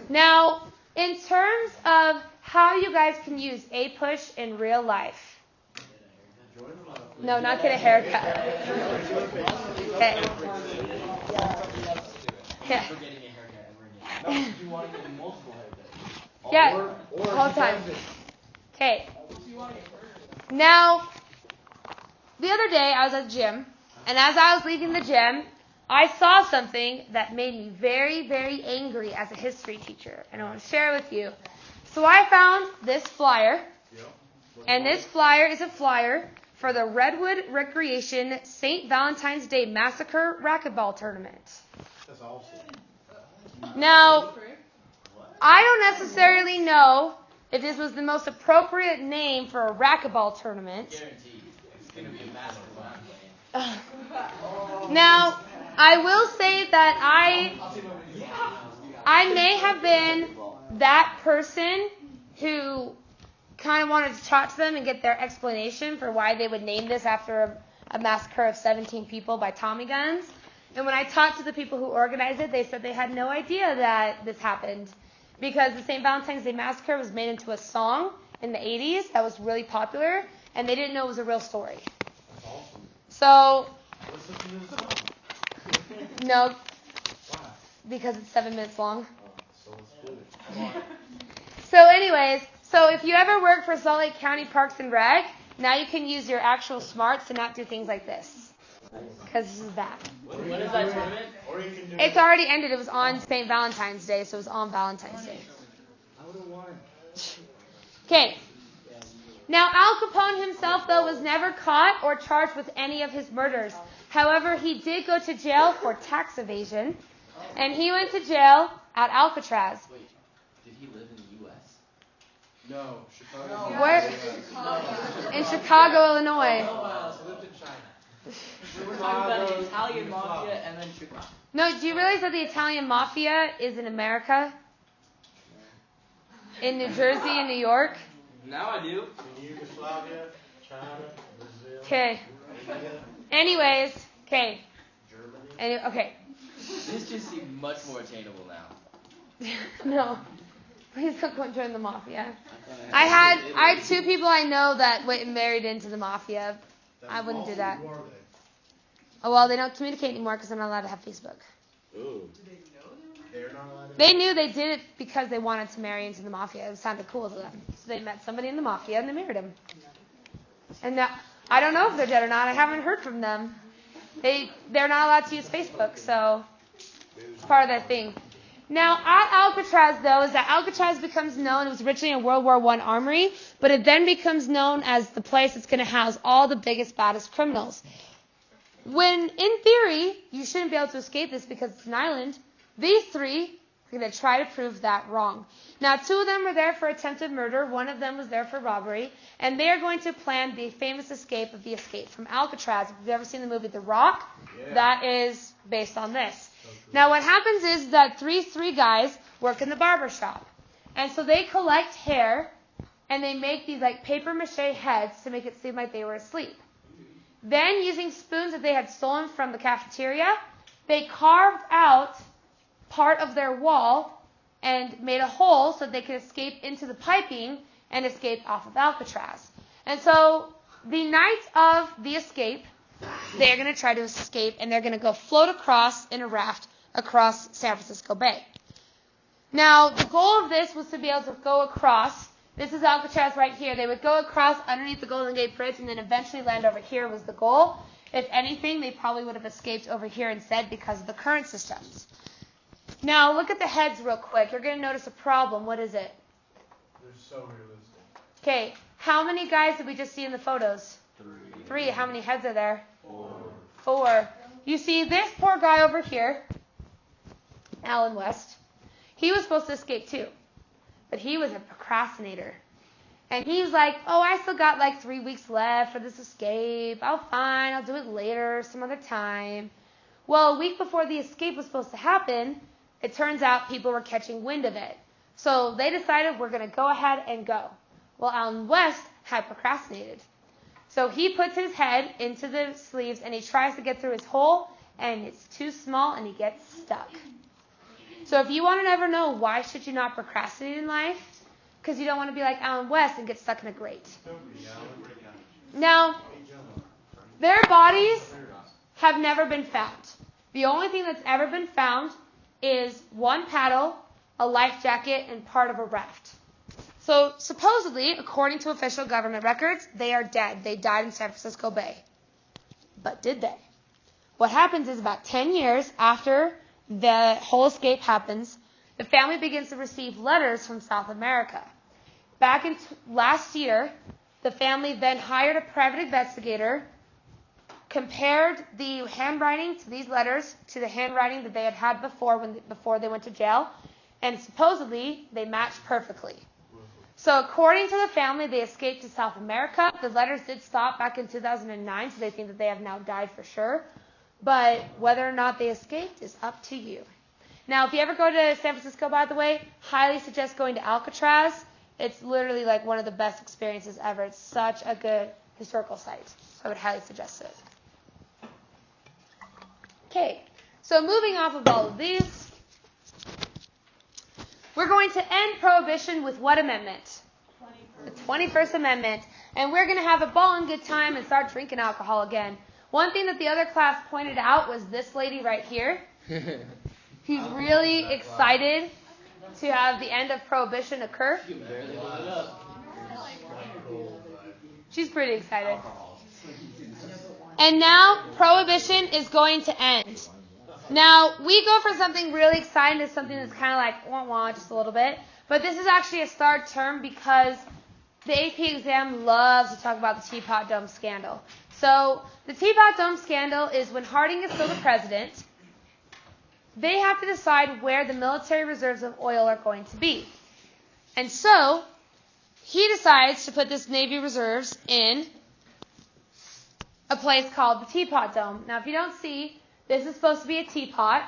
Now, in terms of how you guys can use a push in real life. No, not get a haircut. Okay. Yeah. Yeah, all the time. Okay. Now, the other day I was at the gym, and as I was leaving the gym, I saw something that made me very, very angry as a history teacher, and I want to share it with you. So I found this flyer, and this flyer is a flyer for the Redwood Recreation St. Valentine's Day Massacre racquetball tournament. That's awesome. Now, I don't necessarily know if this was the most appropriate name for a racquetball tournament. Guaranteed. It's going to be a massive one. Now, I will say that I may have been that person who kind of wanted to talk to them and get their explanation for why they would name this after a massacre of 17 people by Tommy guns. And when I talked to the people who organized it, they said they had no idea that this happened because the St. Valentine's Day Massacre was made into a song in the 80s that was really popular, and they didn't know it was a real story. That's awesome. So, Let's listen to the song. no, Why? because it's 7 minutes long. So let's do it. Come on. So anyways, so if you ever work for Salt Lake County Parks and Rec, now you can use your actual smarts to not do things like this. Because this is bad. When is that tournament? Or you can do It's already ended. It was on St. Valentine's Day, so it was on Valentine's Day. I would have won. Okay. Now, Al Capone himself, though, was never caught or charged with any of his murders. However, he did go to jail for tax evasion, and he went to jail at Alcatraz. Wait, did he live in the U.S.? No, Chicago. Where? In Chicago, Illinois. He lived in China. We were talking about the Italian mafia and then Chicago. No, do you realize that the Italian mafia is in America? In New Jersey and New York? Now I do. In Yugoslavia, China, Brazil. Okay. India, Anyways, okay. Germany. Okay. This just seems much more attainable now. No. Please don't go and join the mafia. I had 2 people I know that went and married into the mafia. I wouldn't do that. Who are they? Oh, well, they don't communicate anymore because I'm not allowed to have Facebook. They knew they did it because they wanted to marry into the mafia. It sounded cool to them. So they met somebody in the mafia and they married him. And now, I don't know if they're dead or not. I haven't heard from them. They're not allowed to use Facebook, so it's part of their thing. Now, at Alcatraz, though, is that Alcatraz becomes known, it was originally a World War I armory, but it then becomes known as the place that's going to house all the biggest, baddest criminals. When, in theory, you shouldn't be able to escape this because it's an island, these three are going to try to prove that wrong. Now, two of them were there for attempted murder. One of them was there for robbery. And they are going to plan the famous escape of the escape from Alcatraz. If you've ever seen the movie The Rock, that is based on this. Now, what happens is that three guys work in the barber shop. And so they collect hair, and they make these like paper mache heads to make it seem like they were asleep. Then, using spoons that they had stolen from the cafeteria, they carved out part of their wall and made a hole so they could escape into the piping and escape off of Alcatraz. And so, the night of the escape, they're going to try to escape, and they're going to go float across in a raft across San Francisco Bay. Now, the goal of this was to be able to go across. This is Alcatraz right here. They would go across underneath the Golden Gate Bridge and then eventually land over here was the goal. If anything, they probably would have escaped over here instead because of the current systems. Now, look at the heads real quick. You're going to notice a problem. What is it? They're so realistic. Okay, how many guys did we just see in the photos? 3. How many heads are there? 4. You see this poor guy over here, Alan West. He was supposed to escape too, but he was a procrastinator. And he's like, oh, I still got like 3 weeks left for this escape. I'll do it later, some other time. Well, a week before the escape was supposed to happen, it turns out people were catching wind of it. So they decided we're going to go ahead and go. Well, Alan West had procrastinated. So he puts his head into the sleeves and he tries to get through his hole, and it's too small and he gets stuck. So if you want to never know why should you not procrastinate in life, because you don't want to be like Alan West and get stuck in a grate. Now, their bodies have never been found. The only thing that's ever been found is one paddle, a life jacket, and part of a raft. So supposedly, according to official government records, they are dead. They died in San Francisco Bay. But did they? What happens is about 10 years after the whole escape happens, the family begins to receive letters from South America. Back in last year, the family then hired a private investigator, compared the handwriting to these letters to the handwriting that they had before they went to jail, and supposedly they matched perfectly. So according to the family, they escaped to South America. The letters did stop back in 2009, so they think that they have now died for sure. But whether or not they escaped is up to you. Now, if you ever go to San Francisco, by the way, highly suggest going to Alcatraz. It's literally like one of the best experiences ever. It's such a good historical site. So I would highly suggest it. Okay, so moving off of all of these, we're going to end Prohibition with what amendment? The 21st Amendment. And we're going to have a ball and good time and start drinking alcohol again. One thing that the other class pointed out was this lady right here. He's really excited to have the end of Prohibition occur. She's pretty excited. And now Prohibition is going to end. Now, we go for something really exciting to something that's kind of like wah-wah just a little bit. But this is actually a starred term because the AP exam loves to talk about the Teapot Dome scandal. So the Teapot Dome scandal is when Harding is still the president, they have to decide where the military reserves of oil are going to be. And so he decides to put this Navy reserves in a place called the Teapot Dome. Now, if you don't see, this is supposed to be a teapot.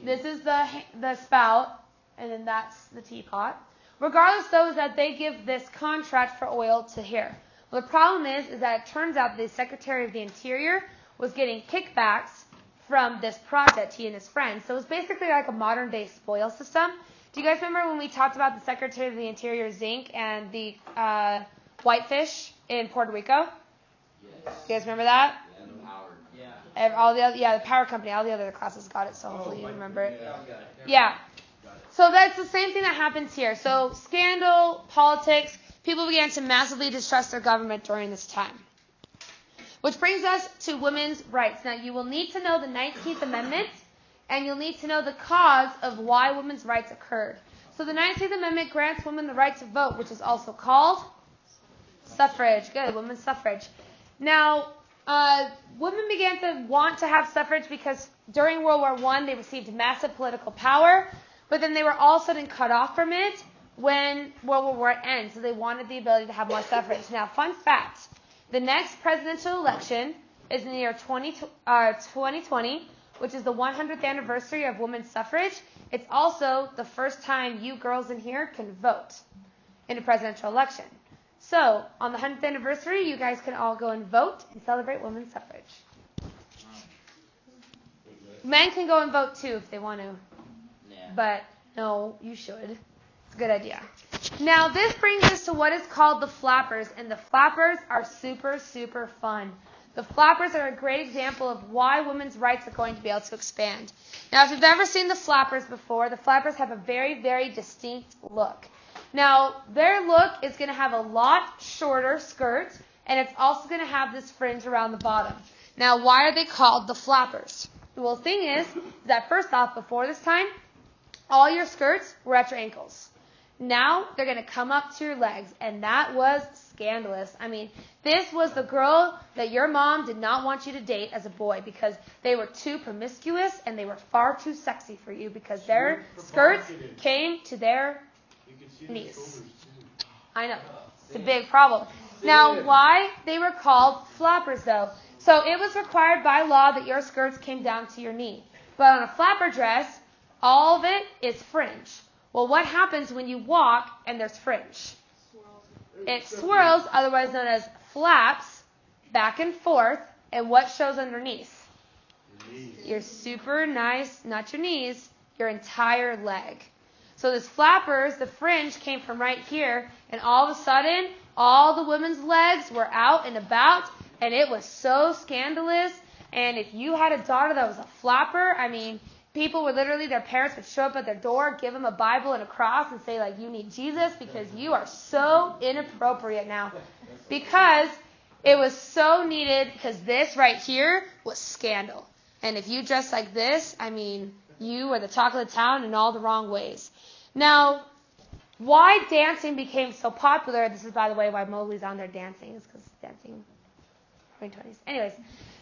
This is the spout, and then that's the teapot. Regardless, though, is that they give this contract for oil to here. Well, the problem is that it turns out the Secretary of the Interior was getting kickbacks from this project, he and his friends. So it was basically like a modern-day spoil system. Do you guys remember when we talked about the Secretary of the Interior zinc and the whitefish in Puerto Rico? Yes. You guys remember that? Yeah, the power. Yeah. The power company. All the other classes got it, so hopefully you remember it. Yeah. So that's the same thing that happens here. So scandal, politics, people began to massively distrust their government during this time. Which brings us to women's rights. Now, you will need to know the 19th Amendment, and you'll need to know the cause of why women's rights occurred. So the 19th Amendment grants women the right to vote, which is also called suffrage. Good, women's suffrage. Now, women began to want to have suffrage because during World War I, they received massive political power, but then they were all of a sudden cut off from it when World War I ends. So they wanted the ability to have more suffrage. Now, fun fact, the next presidential election is in the year 2020, which is the 100th anniversary of women's suffrage. It's also the first time you girls in here can vote in a presidential election. So, on the 100th anniversary, you guys can all go and vote and celebrate women's suffrage. Men can go and vote too if they want to. Yeah. But, no, you should. It's a good idea. Now, this brings us to what is called the flappers. And the flappers are super, super fun. The flappers are a great example of why women's rights are going to be able to expand. Now, if you've ever seen the flappers before, the flappers have a very, very distinct look. Now, their look is going to have a lot shorter skirt, and it's also going to have this fringe around the bottom. Now, why are they called the flappers? Well, the thing is that first off, before this time, all your skirts were at your ankles. Now, they're going to come up to your legs, and that was scandalous. I mean, this was the girl that your mom did not want you to date as a boy because they were too promiscuous and they were far too sexy for you because their skirts came to their knees. I know. It's a big problem. Now, why they were called flappers, though? So it was required by law that your skirts came down to your knee. But on a flapper dress, all of it is fringe. Well, what happens when you walk and there's fringe? It swirls, otherwise known as flaps, back and forth, and what shows underneath? Your super nice, not your knees, your entire leg. So this flappers, the fringe came from right here, and all of a sudden, all the women's legs were out and about, and it was so scandalous. And if you had a daughter that was a flapper, I mean, people would literally, their parents would show up at their door, give them a Bible and a cross, and say, like, you need Jesus because you are so inappropriate now. Because it was so needed, because this right here was scandal. And if you dress like this, I mean, you are the talk of the town in all the wrong ways. Now, why dancing became so popular, this is, by the way, why Mowgli's on there dancing, is because dancing, 2020s. Anyways,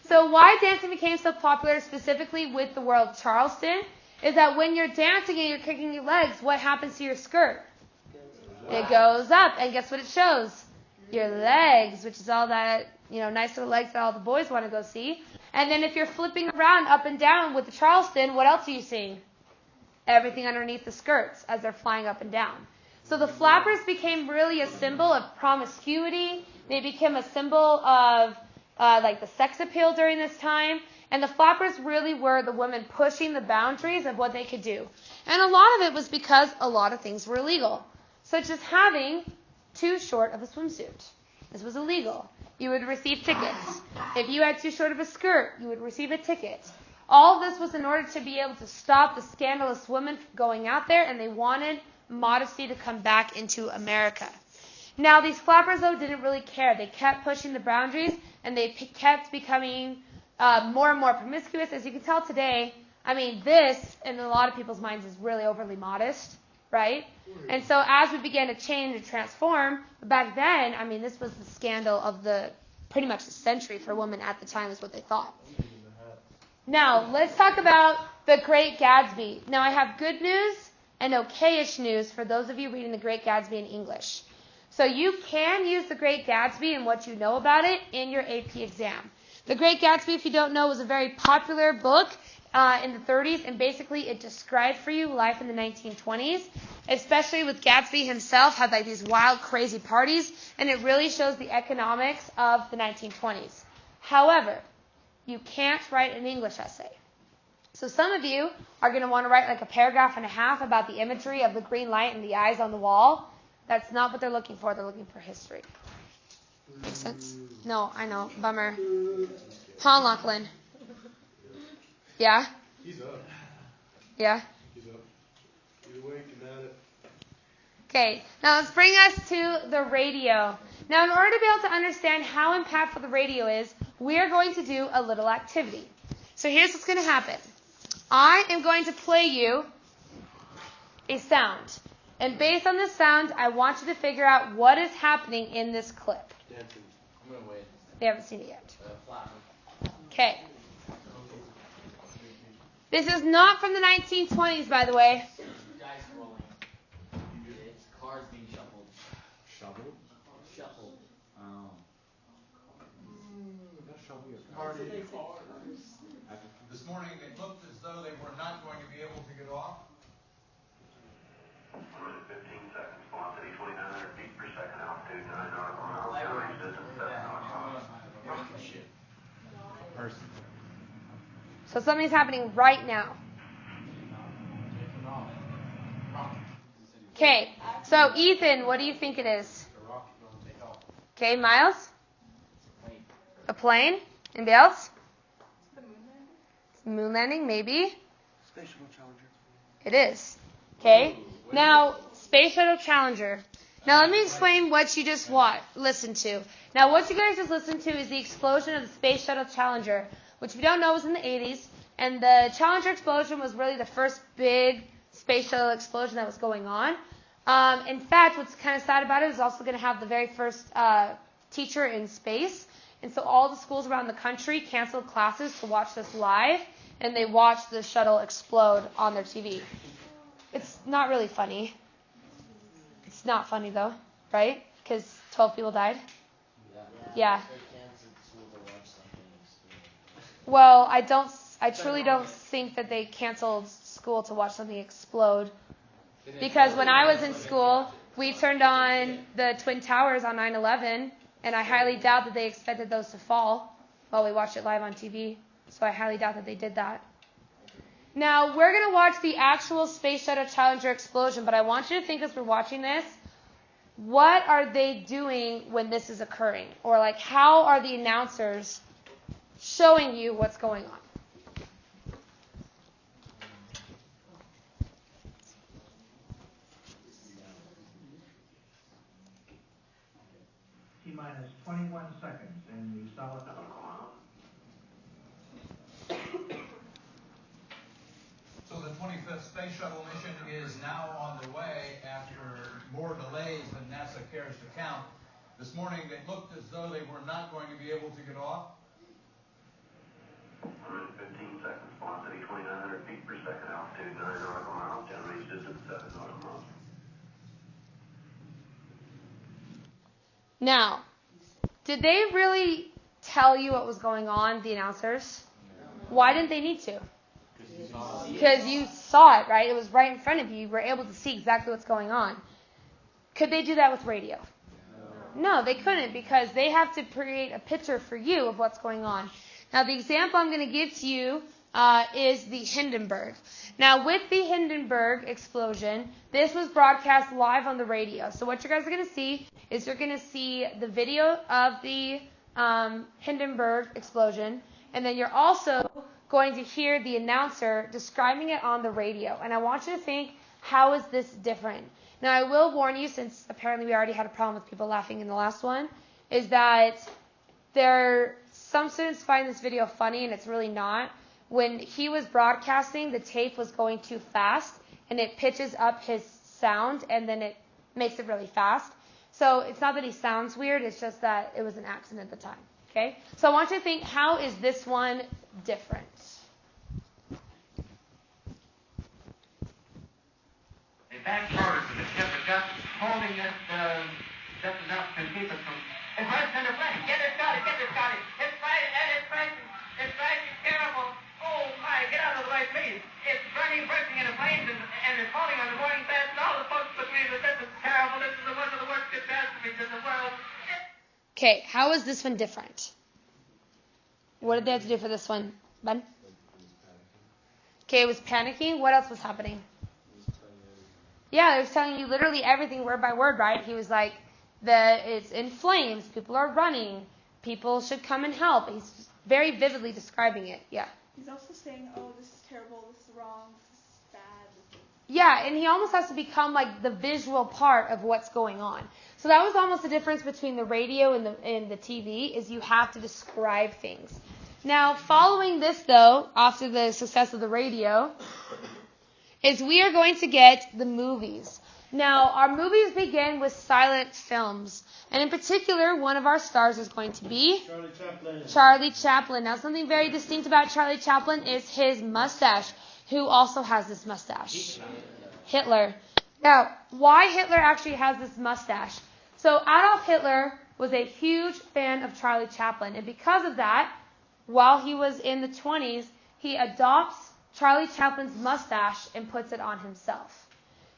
so why dancing became so popular, specifically with the world of Charleston, is that when you're dancing and you're kicking your legs, what happens to your skirt? It goes up, and guess what it shows? Your legs, which is all that, nice little legs that all the boys want to go see. And then if you're flipping around up and down with the Charleston, what else are you seeing? Everything underneath the skirts as they're flying up and down. So the flappers became really a symbol of promiscuity. They became a symbol of the sex appeal during this time. And the flappers really were the women pushing the boundaries of what they could do. And a lot of it was because a lot of things were illegal, such as having too short of a swimsuit. This was illegal. You would receive tickets. If you had too short of a skirt, you would receive a ticket. All of this was in order to be able to stop the scandalous women from going out there, and they wanted modesty to come back into America. Now, these flappers, though, didn't really care. They kept pushing the boundaries, and they kept becoming more and more promiscuous. As you can tell today, I mean, this, in a lot of people's minds, is really overly modest, right? And so as we began to change and transform, back then, I mean, this was the scandal of pretty much the century for women at the time is what they thought. Now, let's talk about the Great Gatsby. Now, I have good news and okayish news for those of you reading the Great Gatsby in English. So you can use the Great Gatsby and what you know about it in your AP exam. The Great Gatsby, if you don't know, was a very popular book in the 30s, and basically it described for you life in the 1920s, especially with Gatsby himself, had like these wild, crazy parties, and it really shows the economics of the 1920s. However, you can't write an English essay. So some of you are going to want to write like a paragraph and a half about the imagery of the green light and the eyes on the wall. That's not what they're looking for. They're looking for history. Makes sense? No, I know. Bummer. Huh, Lachlan? Yeah? He's up. Yeah? He's up. Either Okay, now let's bring us to the radio. Now, in order to be able to understand how impactful the radio is, we are going to do a little activity. So here's what's going to happen. I am going to play you a sound. And based on this sound, I want you to figure out what is happening in this clip. I'm going to wait. They haven't seen it yet. Okay. This is not from the 1920s, by the way. Guys rolling. It's cars being shuffled. Shovel? Shuffled. Oh. This morning, it looked as though they were not going to be able to get off. 15 seconds. Velocity 2,900 feet per second. Altitude 9 nautical miles. Range distance 7 nautical miles. Person. So something's happening right now. Okay, so Ethan, what do you think it is? Okay, Miles? A plane? Anybody else? Moon landing, maybe. Space Shuttle Challenger. It is. Okay. Now, Space Shuttle Challenger. Now, let me explain what you just listened to. Now, what you guys just listened to is the explosion of the Space Shuttle Challenger, which if you don't know was in the 80s. And the Challenger explosion was really the first big space shuttle explosion that was going on. In fact, what's kind of sad about it is also going to have the very first teacher in space. And so all the schools around the country canceled classes to watch this live, and they watched the shuttle explode on their TV. It's not really funny. It's not funny, though, right? Because 12 people died? Yeah. Well, I truly don't think that they canceled school to watch something explode. Because when I was in school, we turned on the Twin Towers on 9/11, and I highly doubt that they expected those to fall while we watched it live on TV. So I highly doubt that they did that. Now, we're going to watch the actual Space Shuttle Challenger explosion, but I want you to think as we're watching this, what are they doing when this is occurring? Or, like, how are the announcers showing you what's going on? T-minus 21 seconds in the solid. So the 25th Space Shuttle mission is now on the way after more delays than NASA cares to count. This morning it looked as though they were not going to be able to get off. 115 seconds. Velocity 2,900 feet per second. Altitude 9 nautical miles. Range distance 7 nautical miles. Now, did they really tell you what was going on, the announcers? Why didn't they need to? Because you saw it, right? It was right in front of you. You were able to see exactly what's going on. Could they do that with radio? No, they couldn't, because they have to create a picture for you of what's going on. Now, the example I'm going to give to you is the Hindenburg. Now, with the Hindenburg explosion, this was broadcast live on the radio. So what you guys are going to see is you're going to see the video of the Hindenburg explosion, and then you're also going to hear the announcer describing it on the radio. And I want you to think, how is this different? Now, I will warn you, since apparently we already had a problem with people laughing in the last one, is that some students find this video funny, and it's really not. When he was broadcasting, the tape was going too fast, and it pitches up his sound, and then it makes it really fast. So it's not that he sounds weird, it's just that it was an accident at the time. Okay? So I want you to think, how is this one different? The back orders of the ship are just holding it just enough to keep it from... It's right center flank. Get it started. It's right, and it's right. It's right. It's terrible. Oh, my. Get out of the way, please. It's bursting into flames, and it's falling on the morning fast, and all the folks between us. This is terrible. This is one of the worst catastrophes in the world. Okay, how is this one different? What did they have to do for this one, Ben? Okay, it was panicking. What else was happening? Yeah, it was telling you literally everything word by word, right? He was like, it's in flames, people are running, people should come and help. He's very vividly describing it, yeah. He's also saying, oh, this is terrible, this is wrong, this is Yeah, and he almost has to become like the visual part of what's going on. So that was almost the difference between the radio and the TV, is you have to describe things. Now, following this, though, after the success of the radio, is we are going to get the movies. Now, our movies begin with silent films. And in particular, one of our stars is going to be Charlie Chaplin. Now, something very distinct about Charlie Chaplin is his mustache. Who also has this mustache? Hitler. Now, why Hitler actually has this mustache? So Adolf Hitler was a huge fan of Charlie Chaplin. And because of that, while he was in the 20s, he adopts Charlie Chaplin's mustache and puts it on himself.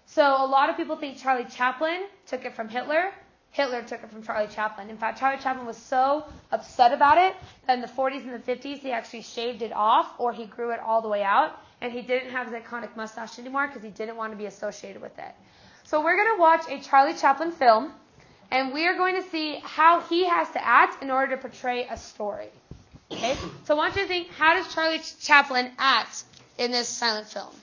So a lot of people think Charlie Chaplin took it from Hitler. Hitler took it from Charlie Chaplin. In fact, Charlie Chaplin was so upset about it that in the 40s and the 50s, he actually shaved it off, or he grew it all the way out. And he didn't have his iconic mustache anymore because he didn't want to be associated with it. So we're going to watch a Charlie Chaplin film, and we are going to see how he has to act in order to portray a story. Okay? So I want you to think, how does Charlie Chaplin act in this silent film?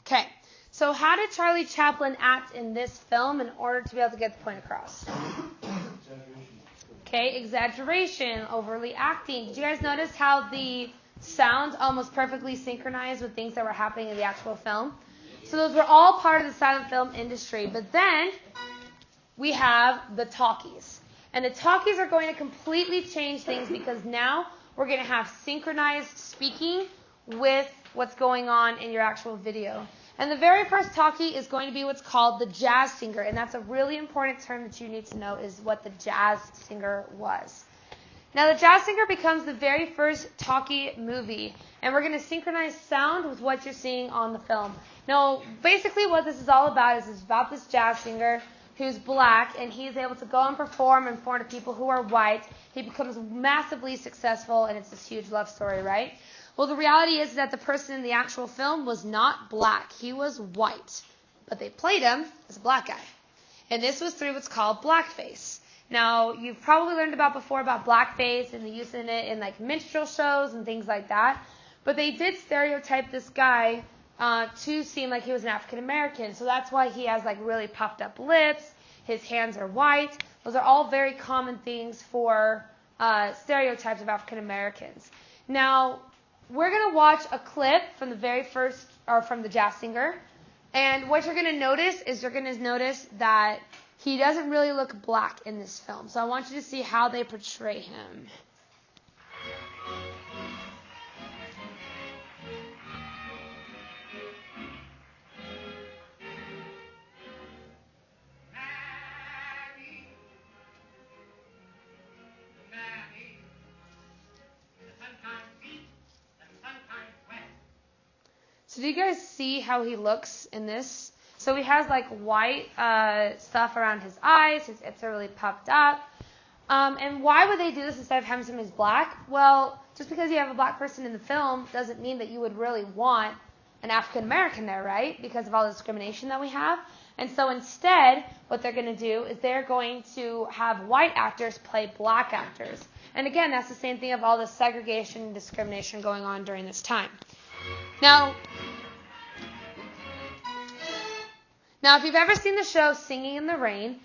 Okay, so how did Charlie Chaplin act in this film in order to be able to get the point across? Okay, exaggeration, overly acting. Did you guys notice how the sound almost perfectly synchronized with things that were happening in the actual film? So those were all part of the silent film industry. But then we have the talkies. And the talkies are going to completely change things because now we're going to have synchronized speaking with what's going on in your actual video. And the very first talkie is going to be what's called the jazz singer. And that's a really important term that you need to know, is what the jazz singer was. Now, The Jazz Singer becomes the very first talkie movie, and we're going to synchronize sound with what you're seeing on the film. Now, basically what this is all about is it's about this jazz singer who's black, and he's able to go and perform in front of people who are white. He becomes massively successful, and it's this huge love story, right? Well, the reality is that the person in the actual film was not black. He was white, but they played him as a black guy. And this was through what's called blackface. Now, you've probably learned before about blackface and the use of it in like minstrel shows and things like that. But they did stereotype this guy to seem like he was an African American. So that's why he has like really puffed up lips. His hands are white. Those are all very common things for stereotypes of African Americans. Now, we're going to watch a clip from the very first, or from The Jazz Singer. And what you're going to notice is that he doesn't really look black in this film. So I want you to see how they portray him. So do you guys see how he looks in this? So he has like white stuff around his eyes. His lips are really puffed up. And why would they do this instead of having him as black? Well, just because you have a black person in the film doesn't mean that you would really want an African American there, right? Because of all the discrimination that we have. And so instead, what they're going to do is they're going to have white actors play black actors. And again, that's the same thing of all the segregation and discrimination going on during this time. Now, if you've ever seen the show Singing in the Rain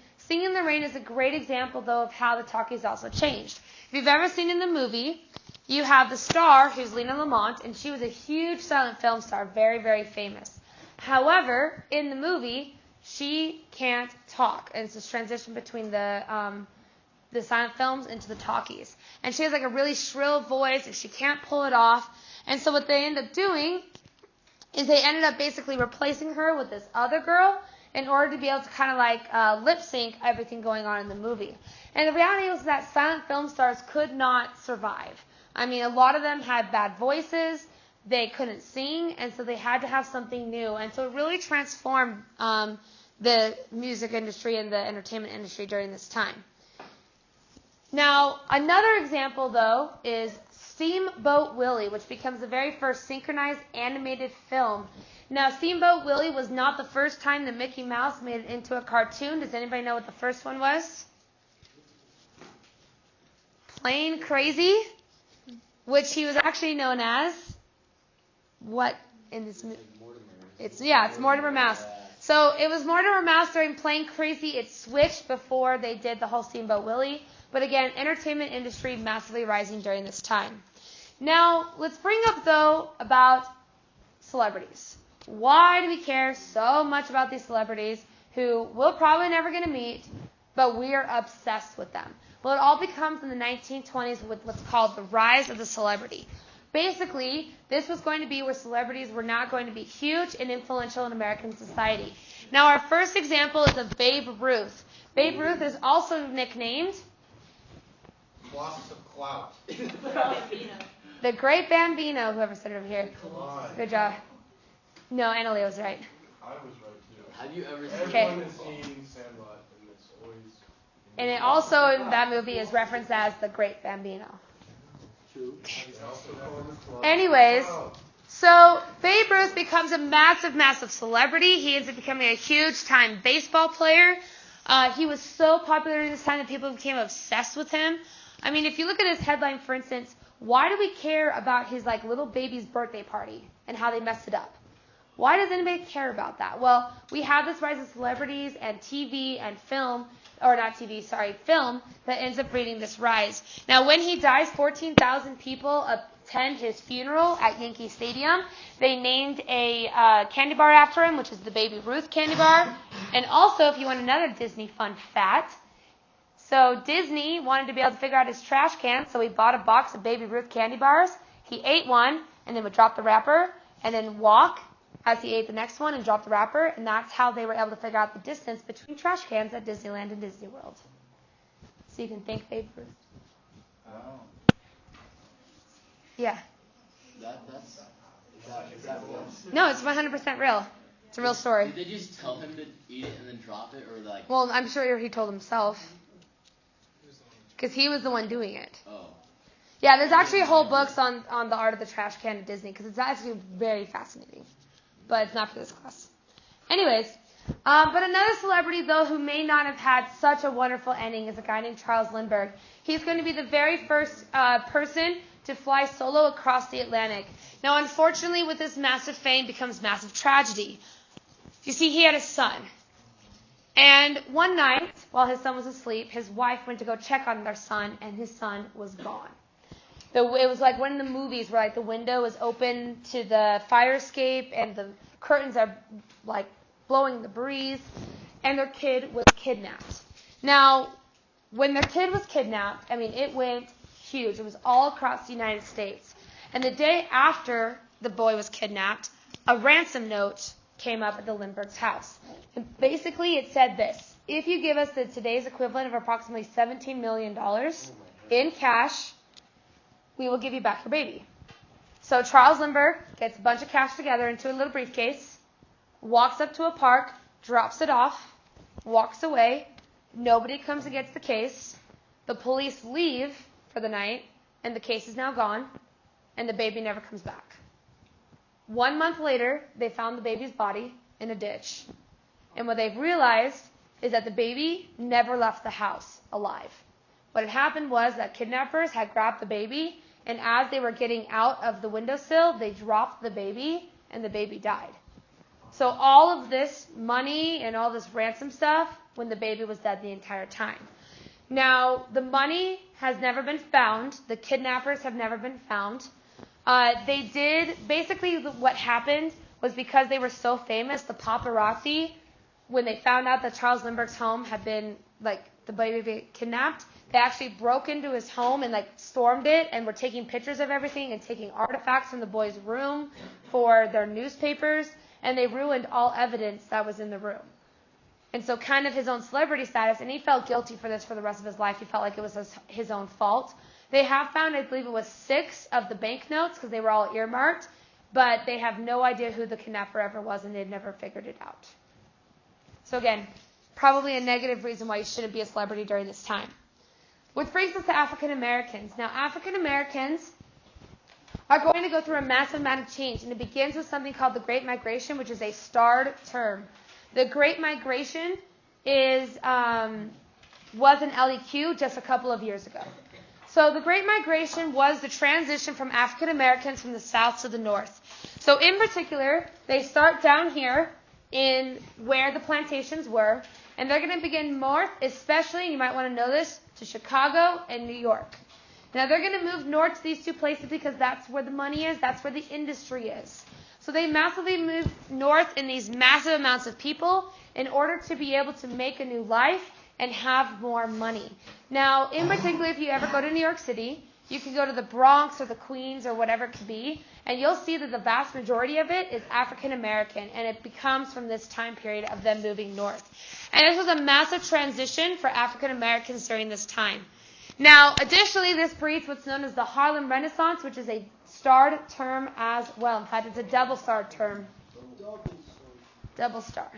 is a great example, though, of how the talkies also changed. If you've ever seen in the movie, you have the star, who's Lena Lamont, and she was a huge silent film star, very, very famous. However, in the movie, she can't talk, and it's this transition between the silent films into the talkies. And she has like a really shrill voice, and she can't pull it off. And so what they end up doing is they ended up basically replacing her with this other girl in order to be able to kind of like lip sync everything going on in the movie. And the reality was that silent film stars could not survive. I mean, a lot of them had bad voices, they couldn't sing, and so they had to have something new. And so it really transformed the music industry and the entertainment industry during this time. Now, another example, though, is Steamboat Willie, which becomes the very first synchronized animated film. Now, Steamboat Willie was not the first time that Mickey Mouse made it into a cartoon. Does anybody know what the first one was? Plain Crazy, which he was actually known as what in this movie? It's Mortimer Mouse. So it was Mortimer Mouse during Plain Crazy. It switched before they did the whole Steamboat Willie. But again, entertainment industry massively rising during this time. Now, let's bring up, though, about celebrities. Why do we care so much about these celebrities who we're probably never going to meet, but we are obsessed with them? Well, it all becomes in the 1920s with what's called the rise of the celebrity. Basically, this was going to be where celebrities were now going to be huge and influential in American society. Now, our first example is of Babe Ruth. Babe Ruth is also nicknamed Colossus of Clout. the Great Bambino, whoever said it over here. Good job. No, Anna Leo was right. I was right, too. Have you ever seen Okay. Everyone has seen Sandlot, and it's always... And it also, in that movie, is referenced as the Great Bambino. True. Anyways, so Babe Ruth becomes a massive, massive celebrity. He ends up becoming a huge-time baseball player. He was so popular during this time that people became obsessed with him. I mean, if you look at his headline, for instance, why do we care about his like little baby's birthday party and how they messed it up? Why does anybody care about that? Well, we have this rise of celebrities and TV and film, or not TV, sorry, film, that ends up bringing this rise. Now, when he dies, 14,000 people attend his funeral at Yankee Stadium. They named a candy bar after him, which is the Baby Ruth candy bar. And also, if you want another Disney fun fact, so Disney wanted to be able to figure out his trash can, so he bought a box of Baby Ruth candy bars. He ate one, and then would drop the wrapper, and then walk as he ate the next one and dropped the wrapper, and that's how they were able to figure out the distance between trash cans at Disneyland and Disney World. So you can thank Babe Ruth. Wow. Yeah. Is that real? No, it's 100% real. It's a real story. Did they just tell him to eat it and then drop it, or like? Well, I'm sure he told himself. Because he was the one doing it. Oh. Yeah, there's actually whole books on the art of the trash can at Disney, because it's actually very fascinating. But it's not for this class. Anyways, but another celebrity, though, who may not have had such a wonderful ending is a guy named Charles Lindbergh. He's going to be the very first person to fly solo across the Atlantic. Now, unfortunately, with this massive fame becomes massive tragedy. You see, he had a son. And one night, while his son was asleep, his wife went to go check on their son, and his son was gone. It was like one of the movies where like the window is open to the fire escape, and the curtains are like blowing the breeze, and their kid was kidnapped. Now, when their kid was kidnapped, I mean, it went huge. It was all across the United States. And the day after the boy was kidnapped, a ransom note came up at the Lindbergh's house. And basically it said this: if you give us the today's equivalent of approximately $17 million in cash, we will give you back your baby. So Charles Lindbergh gets a bunch of cash together into a little briefcase, walks up to a park, drops it off, walks away. Nobody comes and gets the case. The police leave for the night, and the case is now gone, and the baby never comes back. 1 month later, they found the baby's body in a ditch. And what they've realized is that the baby never left the house alive. What had happened was that kidnappers had grabbed the baby, and as they were getting out of the windowsill, they dropped the baby, and the baby died. So all of this money and all this ransom stuff when the baby was dead the entire time. Now, the money has never been found. The kidnappers have never been found. They did, basically what happened was because they were so famous, the paparazzi, when they found out that Charles Lindbergh's home had been, like, the baby kidnapped, they actually broke into his home and, like, stormed it and were taking pictures of everything and taking artifacts from the boy's room for their newspapers, and they ruined all evidence that was in the room. And so kind of his own celebrity status, and he felt guilty for this for the rest of his life. He felt like it was his own fault. They have found, I believe it was 6 of the banknotes, because they were all earmarked, but they have no idea who the kidnapper ever was, and they've never figured it out. So again, probably a negative reason why you shouldn't be a celebrity during this time. Which brings us to African Americans. Now, African Americans are going to go through a massive amount of change, and it begins with something called the Great Migration, which is a starred term. The Great Migration was an LEQ just a couple of years ago. So the Great Migration was the transition from African Americans from the south to the north. So in particular, they start down here in where the plantations were, and they're going to begin north, especially, you might want to know this, to Chicago and New York. Now they're going to move north to these two places because that's where the money is, that's where the industry is. So they massively move north in these massive amounts of people in order to be able to make a new life and have more money. Now, in particular, if you ever go to New York City, you can go to the Bronx or the Queens or whatever it could be, and you'll see that the vast majority of it is African American, and it becomes from this time period of them moving north. And this was a massive transition for African Americans during this time. Now, additionally, this breeds what's known as the Harlem Renaissance, which is a starred term as well. In fact, it's a double-starred term. Double star.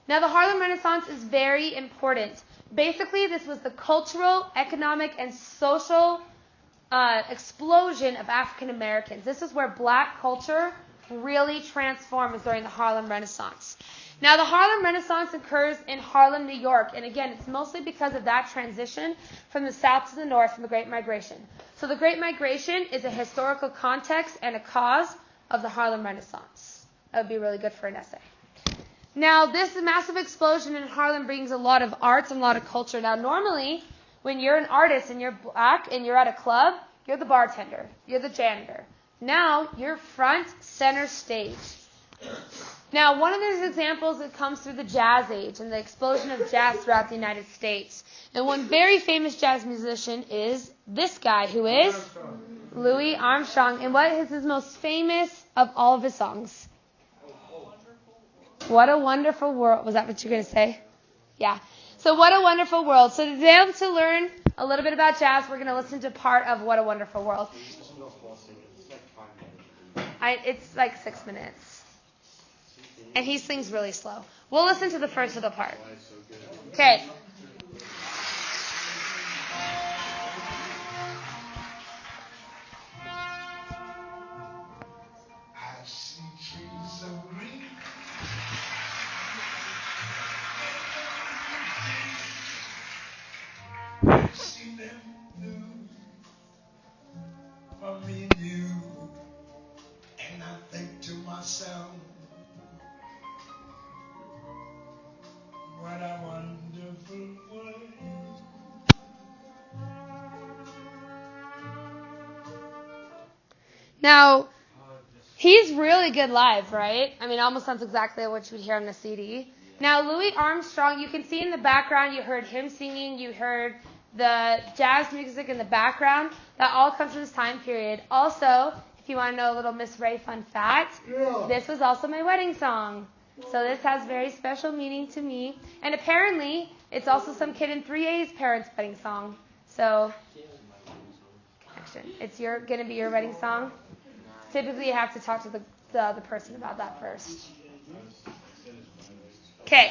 Now, the Harlem Renaissance is very important. Basically, this was the cultural, economic, and social explosion of African Americans. This is where black culture really transformed, was during the Harlem Renaissance. Now, the Harlem Renaissance occurs in Harlem, New York. And again, it's mostly because of that transition from the south to the north from the Great Migration. So the Great Migration is a historical context and a cause of the Harlem Renaissance. That would be really good for an essay. Now, this massive explosion in Harlem brings a lot of arts and a lot of culture. Now, normally, when you're an artist and you're black and you're at a club, you're the bartender, you're the janitor. Now, you're front center stage. Now, one of these examples that comes through the jazz age and the explosion of jazz throughout the United States. And one very famous jazz musician is this guy, who is Louis Armstrong. And what is his most famous of all of his songs? What a Wonderful World. Was that what you were going to say? Yeah. So What a Wonderful World. So to be able to learn a little bit about jazz. We're going to listen to part of What a Wonderful World. It's like 6 minutes. And he sings really slow. We'll listen to the first little part. Okay. I see trees of green. I see them blue for me and you. And I think to myself, what a wonderful world. Now, he's really good live, right? I mean, it almost sounds exactly what you would hear on the CD. Now, Louis Armstrong, you can see in the background, you heard him singing, you heard the jazz music in the background. That all comes from this time period. Also, if you want to know a little Miss Ray fun fact, this was also my wedding song. So this has very special meaning to me. And apparently, it's also some kid in 3A's parents' wedding song. So, it's going to be your wedding song. Typically, you have to talk to the other person about that first. Okay.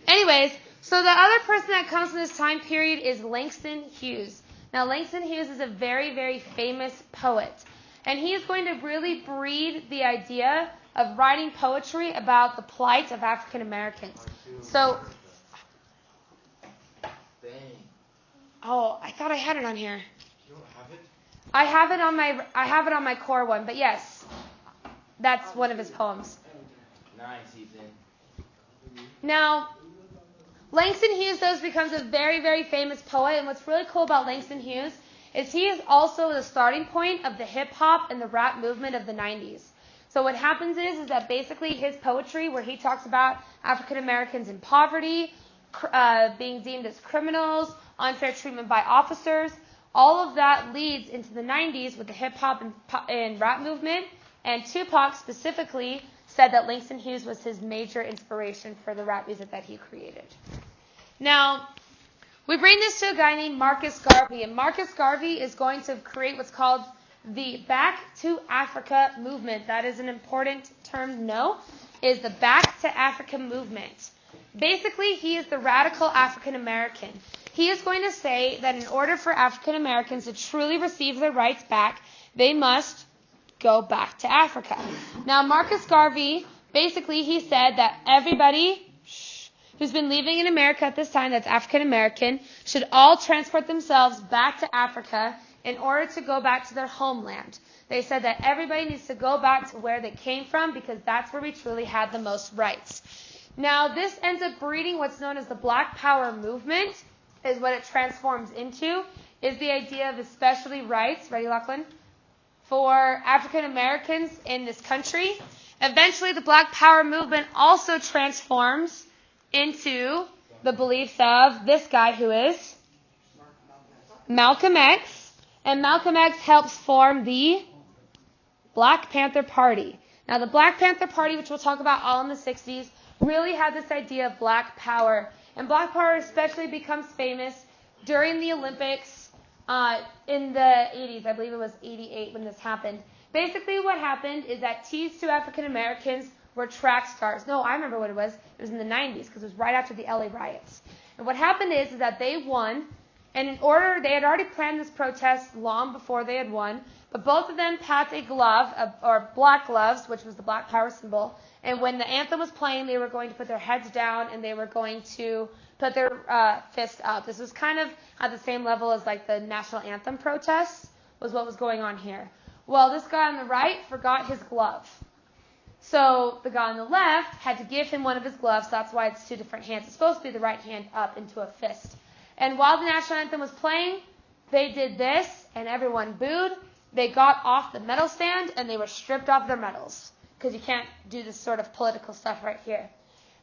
Anyways, so the other person that comes from this time period is Langston Hughes. Now, Langston Hughes is a very, very famous poet. And he is going to really breed the idea of writing poetry about the plight of African Americans. So, I thought I had it on here. You don't have it? I have it on my core one, but yes, that's one of his poems. Nice, Ethan. Now, Langston Hughes, becomes a very, very famous poet, and what's really cool about Langston Hughes is he is also the starting point of the hip-hop and the rap movement of the 90s. So what happens is that basically his poetry, where he talks about African Americans in poverty, being deemed as criminals, unfair treatment by officers, all of that leads into the 90s with the hip-hop and rap movement, and Tupac specifically said that Langston Hughes was his major inspiration for the rap music that he created. Now, we bring this to a guy named Marcus Garvey, and Marcus Garvey is going to create what's called the Back to Africa movement. That is an important term to know, is the Back to Africa movement. Basically, he is the radical African American. He is going to say that in order for African Americans to truly receive their rights back, they must go back to Africa. Now, Marcus Garvey, basically, he said that everybody who's been living in America at this time, that's African American, should all transport themselves back to Africa in order to go back to their homeland. They said that everybody needs to go back to where they came from because that's where we truly had the most rights. Now, this ends up breeding what's known as the Black Power movement, is what it transforms into, is the idea of especially rights, ready, Lachlan, for African Americans in this country. Eventually, the Black Power movement also transforms into the beliefs of this guy who is Malcolm X. And Malcolm X helps form the Black Panther Party. Now, the Black Panther Party, which we'll talk about all in the 60s, really had this idea of black power. And black power especially becomes famous during the Olympics in the 80s. I believe it was 88 when this happened. Basically what happened is that T's to African Americans were track stars. No, I remember what it was. It was in the 90s because it was right after the LA riots. And what happened is that they won. And in order, they had already planned this protest long before they had won, but both of them packed a glove, or black gloves, which was the black power symbol, and when the anthem was playing, they were going to put their heads down and they were going to put their fists up. This was kind of at the same level as like the national anthem protests, was what was going on here. Well, this guy on the right forgot his glove. So the guy on the left had to give him one of his gloves, so that's why it's two different hands. It's supposed to be the right hand up into a fist. And while the national anthem was playing, they did this, and everyone booed. They got off the medal stand, and they were stripped off their medals, because you can't do this sort of political stuff right here.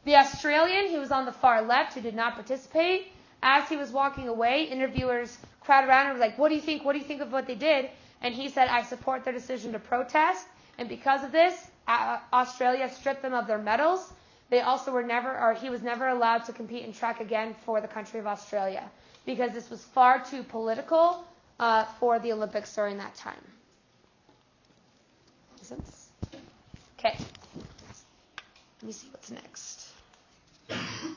The Australian, who was on the far left, who did not participate, as he was walking away, interviewers crowded around and were like, what do you think? What do you think of what they did? And he said, I support their decision to protest. And because of this, Australia stripped them of their medals. They also were never, or he was never allowed to compete in track again for the country of Australia. because this was far too political for the Olympics during that time. Makes sense? Okay. Let me see what's next.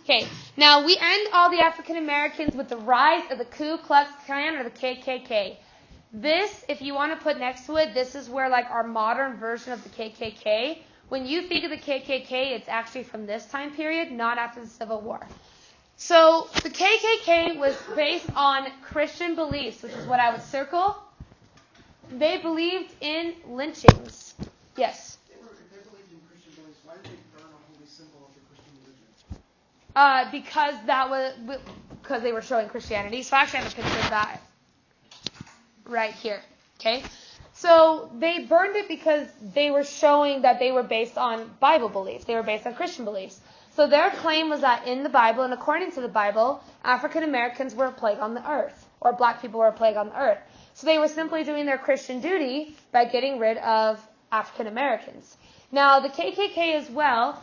Okay, now we end all the African Americans with the rise of the Ku Klux Klan or the KKK. This, if you want to put next to it, this is where like our modern version of the KKK. When you think of the KKK, it's actually from this time period, not after the Civil War. So the KKK was based on Christian beliefs, which is what I would circle. They believed in lynchings. Yes? If they believed in Christian beliefs, why did they burn a holy symbol of the Christian religion? Because they were showing Christianity. So I actually have a picture of that right here. Okay? So they burned it because they were showing that they were based on Bible beliefs. They were based on Christian beliefs. So their claim was that in the Bible, and according to the Bible, African Americans were a plague on the earth, or black people were a plague on the earth. So they were simply doing their Christian duty by getting rid of African Americans. Now the KKK as well,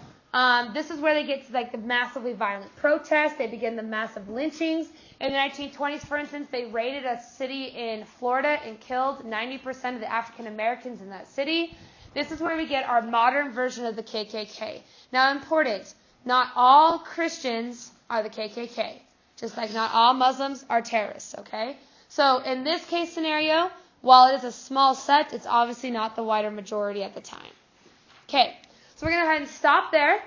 this is where they get to like the massively violent protests. They begin the massive lynchings. In the 1920s, for instance, they raided a city in Florida and killed 90% of the African Americans in that city. This is where we get our modern version of the KKK. Now, important, not all Christians are the KKK, just like not all Muslims are terrorists, okay? So in this case scenario, while it is a small set, it's obviously not the wider majority at the time. Okay, so we're going to go ahead and stop there.